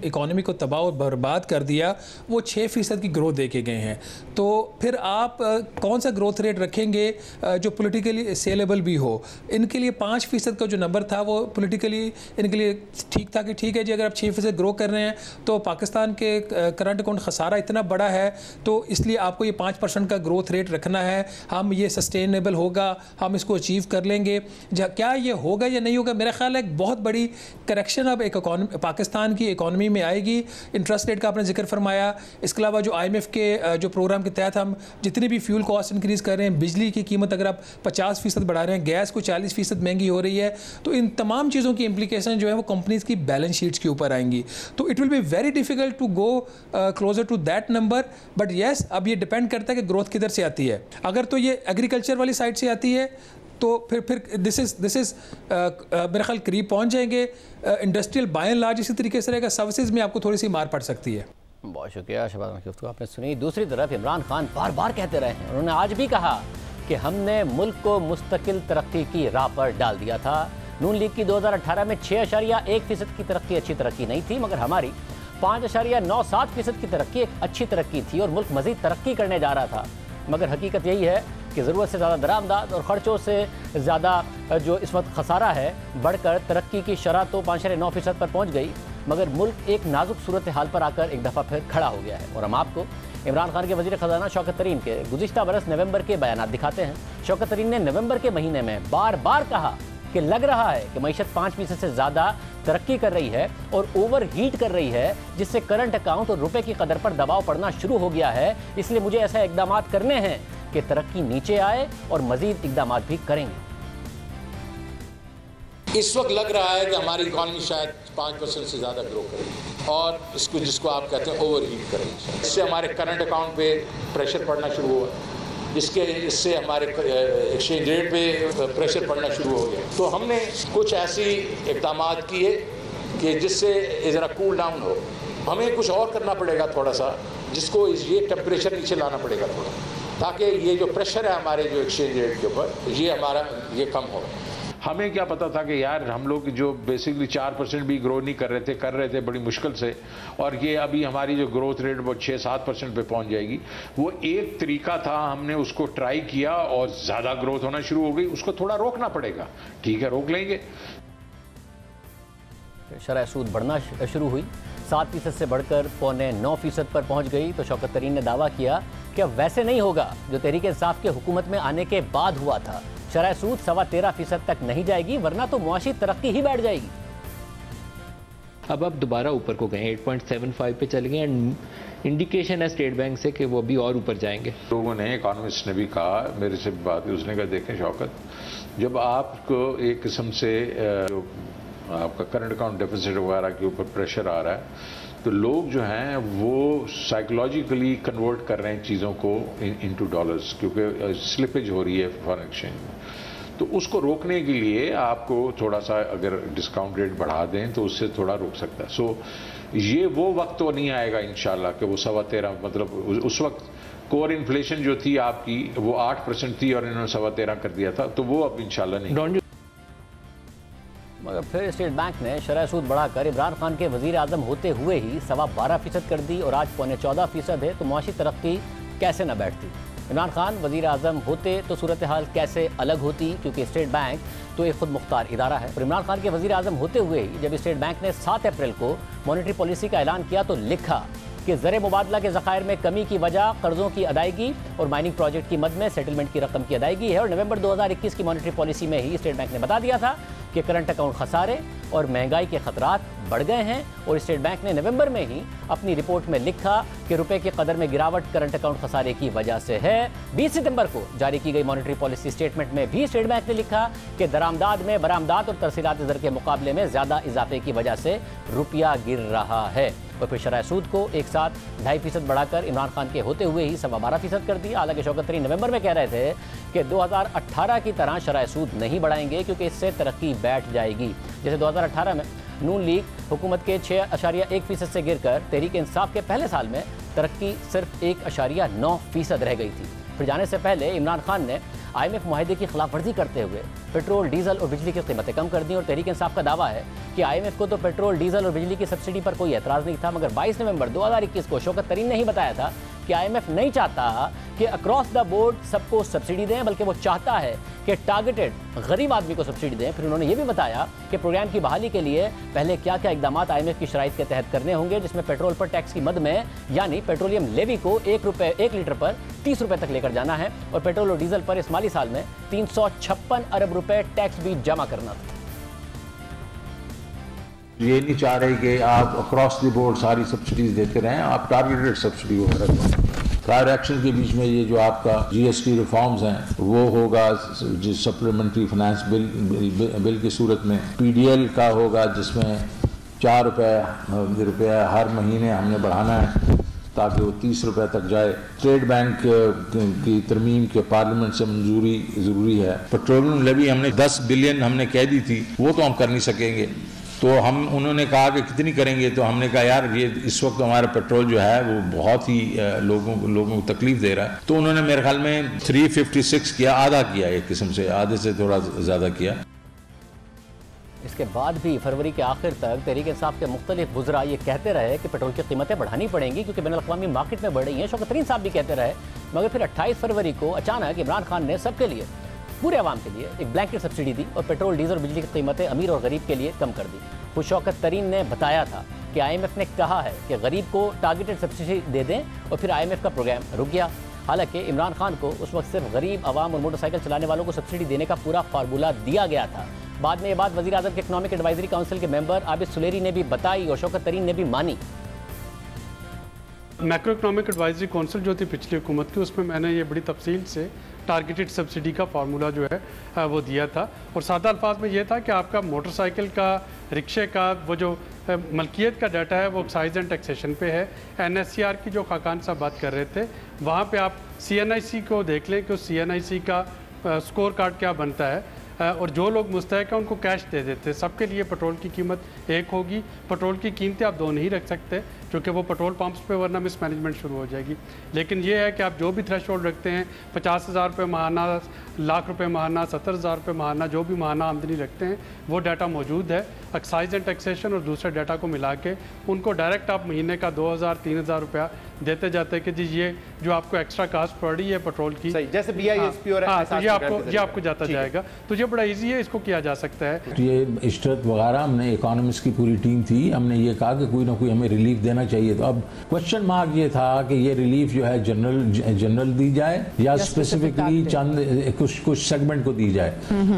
इकॉनमी को तबाह और बर्बाद कर दिया, वो 6% की ग्रोथ दे के गए हैं। तो फिर आप कौन सा ग्रोथ रेट रखेंगे जो पॉलिटिकली सेलेबल भी हो? इनके लिए 5% का जो नंबर था वो पॉलिटिकली इनके लिए ठीक था कि ठीक है जी, अगर आप 6% ग्रो कर रहे हैं तो पाकिस्तान के करंट अकाउंट खसारा इतना बड़ा है तो इसलिए आपको ये 5% का ग्रोथ रेट रखना है, हम ये सस्टेनेबल होगा हम इसको अचीव कर लेंगे। क्या ये होगा या नहीं होगा, मेरा ख्याल है एक बहुत बड़ी करेक्शन अब एक पाकिस्तान की इकॉनमी में आएगी। इंटरेस्ट रेट का आपने जिक्र फरमाया, इसके अलावा जो IMF के जो प्रोग्राम के तहत हम जितनी भी फ्यूल कॉस्ट इंक्रीज़ कर रहे हैं, बिजली की कीमत अगर आप 50% बढ़ा रहे हैं, गैस को 40% महंगी हो रही है, तो इन तमाम चीज़ों की इम्प्लीकेशन जो है वो कंपनीज़ की बैलेंस शीट्स के ऊपर आएंगी। तो it will be very difficult to go closer to that number, but yes अब ये डिपेंड करता है कि ग्रोथ किधर से आती है। अगर तो ये एग्रीकल्चर वाली साइड से आती है तो फिर दिस इज़ मेरे ख्याल करीब पहुंच जाएंगे। इंडस्ट्रियल बाय एंड लार्ज इसी तरीके से रहेगा, सर्विसेज में आपको थोड़ी सी मार पड़ सकती है। बहुत शुक्रिया शहबाज मखदूम, आपने सुनी। दूसरी तरफ इमरान खान बार बार कहते रहे हैं, उन्होंने आज भी कहा कि हमने मुल्क को मुस्तकिल तरक्की की राह पर डाल दिया था। नून लीग की 2018 में 6.1% की तरक्की अच्छी तरक्की नहीं थी, मगर हमारी 5.97% की तरक्की एक अच्छी तरक्की थी और मुल्क मज़ीद तरक्की करने जा रहा था। मगर हकीकत यही है कि ज़रूरत से ज़्यादा दरामदाद और ख़र्चों से ज़्यादा जो इस वक्त खसारा है बढ़कर तरक्की की शरह तो 5.9% पर पहुँच गई, मगर मुल्क एक नाजुक सूरत हाल पर आकर एक दफ़ा फिर खड़ा हो गया है। और हम आपको इमरान खान के वज़ीर ख़ज़ाना शौकत तरीन के गुज़िश्ता बरस नवंबर के बयानात दिखाते हैं। शौकत तरीन ने नवंबर के महीने में बार बार कहा कि लग रहा है कि मईशत 5% से ज़्यादा तरक्की कर रही है और ओवर हीट कर रही है, जिससे करंट अकाउंट और रुपए की कदर पर दबाव पड़ना शुरू हो गया है। इसलिए मुझे ऐसे इकदाम करने हैं कि तरक्की नीचे आए और मज़ीद इकदाम भी करेंगे। इस वक्त लग रहा है कि हमारी इकॉनमी शायद 5% से ज़्यादा ग्रो करेगी और जिसको आप कहते हैं ओवर हीट करेगी। इससे हमारे करंट अकाउंट पे प्रेशर पड़ना शुरू हुआ, इससे हमारे एक्सचेंज रेट पे प्रेशर पड़ना शुरू हो गया। तो हमने कुछ ऐसी इक़दाम किए कि जिससे ज़रा कूल डाउन हो। हमें कुछ और करना पड़ेगा थोड़ा सा, जिसको ये टेम्परेचर नीचे लाना पड़ेगा थोड़ा, ताकि ये जो प्रेशर है हमारे जो एक्सचेंज रेट के ऊपर ये कम हो। हमें क्या पता था कि यार हम लोग जो बेसिकली 4% भी ग्रो नहीं कर रहे थे बड़ी मुश्किल से, और ये अभी हमारी जो ग्रोथ रेट वो 6-7% पे पहुंच जाएगी। वो एक तरीका था, हमने उसको ट्राई किया और ज़्यादा ग्रोथ होना शुरू हो गई। उसको थोड़ा रोकना पड़ेगा, ठीक है, रोक लेंगे। शरह सूद बढ़ना शुरू हुई, 7% से बढ़कर 8.9% पर पहुंच गई। तो शौकत तरीन ने दावा किया कि अब वैसे नहीं होगा जो तहरीक इंसाफ के हुकूमत में आने के बाद हुआ था। शरह सूद 13.25% तक नहीं जाएगी, वरना तो मुआशी तरक्की ही बैठ जाएगी। अब दोबारा ऊपर को गए, 8.75 पे चल गए एंड इंडिकेशन है स्टेट बैंक से कि वो अभी और ऊपर जाएंगे। लोगों ने, इकोनॉमिस्ट ने भी कहा, मेरे से बात है, उसने कहा देखें शौकत, जब आपको एक किस्म से आपका करंट अकाउंट डेफिसिट वगैरह के ऊपर प्रेशर आ रहा है, तो लोग जो हैं वो साइकोलॉजिकली कन्वर्ट कर रहे हैं चीज़ों को इनटू डॉलर्स, क्योंकि स्लिपेज हो रही है फॉरेन एक्सचेंज में। तो उसको रोकने के लिए आपको थोड़ा सा अगर डिस्काउंट रेट बढ़ा दें तो उससे थोड़ा रोक सकता है। सो ये वो वक्त तो नहीं आएगा इंशाल्लाह कि वो 13.25, मतलब उस वक्त कोर इन्फ्लेशन जो थी आपकी वो 8% थी और इन्होंने 13.25 कर दिया था, तो वो अब इंशाल्लाह नहीं। मगर फिर स्टेट बैंक ने शरह सूद बढ़ाकर इमरान खान के वज़ीर आज़म होते हुए ही 12.25% कर दी और आज 14.25% है। तो मुआशी तरक्की कैसे न बैठती। इमरान खान वज़ीर आज़म होते तो सूरत हाल कैसे अलग होती, क्योंकि स्टेट बैंक तो एक खुद मुख्तार इदारा है। और इमरान खान के वज़ीर आज़म होते हुए ही जब स्टेट बैंक ने 7 अप्रैल को मॉनेटरी पॉलिसी का ऐलान किया तो लिखा कि ज़र मुबादला के ज़खायर में कमी की वजह कर्ज़ों की अदायगी और माइनिंग प्रोजेक्ट की मद में सेटलमेंट की रकम की अदायगी है। और नवंबर 2021 की मॉनेटरी पॉलिसी में ही स्टेट बैंक ने बता दिया था कि करंट अकाउंट खसारे और महंगाई के खतरात बढ़ गए हैं। और स्टेट बैंक ने नवंबर में ही अपनी रिपोर्ट में लिखा कि रुपए की कदर में गिरावट करंट अकाउंट खसारे की वजह से है। 20 सितंबर को जारी की गई मॉनेटरी पॉलिसी स्टेटमेंट में भी स्टेट बैंक ने लिखा कि दरामदाद में बरामदाद और तरसीलात ज़र के मुकाबले में ज़्यादा इजाफे की वजह से रुपया गिर रहा है। और फिर शरह सूद को एक साथ 2.5% बढ़ाकर इमरान खान के होते हुए ही 12.25% कर दिया। हालांकि शौकत तरीन नवंबर में कह रहे थे कि 2018 की तरह शरह सूद नहीं बढ़ाएंगे क्योंकि इससे तरक्की बैठ जाएगी। जैसे 2018 में नून लीग हुकूमत के 6.1% से गिरकर तहरीक इंसाफ के पहले साल में तरक्की सिर्फ 1.9% रह गई थी। फिर जाने से पहले इमरान खान ने IMF मुआहदे की खिलाफ वर्जी करते हुए पेट्रोल, डीजल और बिजली की कीमतें कम कर दी। और तहरीक इंसाफ का दावा है कि IMF को तो पेट्रोल, डीजल और बिजली की सब्सिडी पर कोई एतराज़ नहीं था, मगर 22 नवंबर 2021 को शौकत तरीन ने ही बताया था कि IMF नहीं चाहता कि अक्रॉस द बोर्ड सबको सब्सिडी दें, बल्कि वो चाहता है कि टारगेटेड गरीब आदमी को सब्सिडी दें। फिर उन्होंने ये भी बताया कि प्रोग्राम की बहाली के लिए पहले क्या क्या इकदाम IMF की शराइत के तहत करने होंगे, जिसमें पेट्रोल पर टैक्स की मद में यानी पेट्रोलियम लेवी को 1 लीटर पर 30 रुपए तक लेकर जाना है और पेट्रोल और डीजल पर इस माली साल में 356 अरब रुपए टैक्स भी जमा करना था। ये नहीं चाह रहे कि आप अक्रॉस द बोर्ड सारी सब्सिडीज देते रहें, आप टारगेटेड सब्सिडी वगैरह दें। प्रायर एक्शन के बीच में ये जो आपका GST रिफॉर्म्स हैं वो होगा, जो सप्लीमेंट्री फाइनेंस बिल की सूरत में PDL का होगा, जिसमें 4 रुपये हर महीने हमने बढ़ाना है ताकि वो 30 रुपये तक जाए। स्टेट बैंक की तरमीम के पार्लियामेंट से मंजूरी ज़रूरी है। पेट्रोलियम लेवी हमने 10 बिलियन हमने कह दी थी, वो तो हम कर नहीं सकेंगे। तो उन्होंने कहा कि कितनी करेंगे, तो हमने कहा यार ये इस वक्त हमारा पेट्रोल जो है वो बहुत ही लोगों को तकलीफ दे रहा है। तो उन्होंने मेरे ख्याल में 356 किया, आधा किया, एक किस्म से आधे से थोड़ा ज़्यादा किया। इसके बाद भी फरवरी के आखिर तक तहरीक इंसाफ के मुख्तलिफ वुज़रा ये कहते रहे कि पेट्रोल की कीमतें बढ़ानी पड़ेंगी क्योंकि बैनुल-अक़वामी मार्केट में बढ़ रही हैं। शौकत तरीन साहब भी कहते रहे, मगर फिर 28 फरवरी को अचानक इमरान खान ने सबके लिए, पूरे आवाम के लिए एक ब्लैंकेट सब्सिडी दी और पेट्रोल डीजल और बिजली की कीमतें अमीर और गरीब के लिए कम कर दी। खुद शौकत तरीन ने बताया था कि IMF ने कहा है कि गरीब को टारगेटेड सब्सिडी दे दें और फिर IMF का प्रोग्राम रुक गया। हालांकि इमरान खान को उस वक्त सिर्फ गरीब आवाम और मोटरसाइकिल चलाने वालों को सब्सिडी देने का पूरा फार्मूला दिया गया था। बाद में ये बात वज़ीर आज़म के इकनॉमिक एडवाइजरी काउंसिल के मेंबर आबिद सुलेरी ने भी बताई और शौकत तरीन ने भी मानी। मैक्रो इकनॉमिक एडवाइजरी काउंसिल जो थी पिछली हुकूमत की, उसमें मैंने ये बड़ी तफसील से टारगेटेड सब्सिडी का फार्मूला जो है वो दिया था। और सादा अल्फाज में ये था कि आपका मोटरसाइकिल का, रिक्शे का वो जो मलकियत का डाटा है वो एक्साइज एंड टैक्सेशन पे है। NSCR की जो खाकान साहब बात कर रहे थे, वहाँ पे आप CNIC को देख लें कि उस CNIC का स्कोर कार्ड क्या बनता है और जो लोग मुस्तहक हैं उनको कैश दे देते। सबके लिए पेट्रोल की कीमत एक होगी। पेट्रोल की कीमतें आप दो नहीं रख सकते क्योंकि वो पेट्रोल पंप्स पे वरना मिसमैनेजमेंट शुरू हो जाएगी। लेकिन ये है कि आप जो भी थ्रेशोल्ड रखते हैं, 50,000 रुपये माहाना, लाख रुपये माहाना, 70,000 रुपये माहाना, जो भी माहाना आमदनी रखते हैं वो डाटा मौजूद है। एक्साइज एंड टैक्सेशन और दूसरे डाटा को मिला के उनको डायरेक्ट आप महीने का 2,000-3,000 रुपया देते जाते हैं कि जी ये जो आपको एक्स्ट्रा कास्ट पड़ रही है पेट्रोल की, जैसे BISP और तो ये आपको जाता जाएगा। तो ये बड़ा ईजी है, इसको किया जा सकता है। ये इशरत वगैरह, हमने इकोनॉमिस्ट की पूरी टीम थी, हमने ये कहा कि कोई ना कोई हमें रिलीफ देना चाहिए। तो अब क्वेश्चन मार्क ये था कि ये रिलीफ जो है जनरल दी जाए या स्पेसिफिकली चंद कुछ सेगमेंट को दी जाए।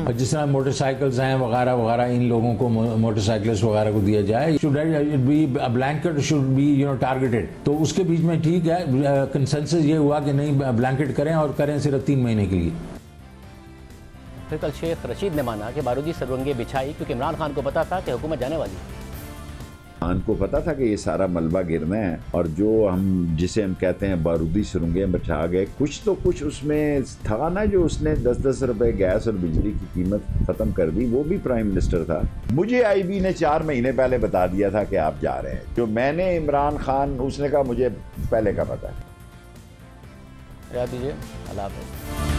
और जिस तरह मोटरसाइकिल्स हैं वगैरह वगैरह, इन लोगों को मोटरसाइकिल्स वगैरह को दिया जाए। Should it be a blanket, should be targeted. तो उसके बीच में ठीक है, कंसेंसस ये हुआ कि नहीं ब्लैंकेट करें और करें सिर्फ 3 महीने के लिए। फिर कल शेख रशीद ने माना कि बारूदी सुरंगें बिछाई क्योंकि इमरान खान को पता था कि हुकूमत जाने वाली है। खान को पता था कि ये सारा मलबा गिरना है और जो जिसे हम कहते हैं बारूदी सुरंगें बिछा गए। कुछ तो कुछ उसमें था ना, जो उसने 10-10 रुपए गैस और बिजली की कीमत खत्म कर दी, वो भी प्राइम मिनिस्टर था। मुझे IB ने 4 महीने पहले बता दिया था कि आप जा रहे हैं। जो मैंने इमरान खान, उसने कहा मुझे पहले का पता है। दीजिए। अल्लाह हाफ़िज़।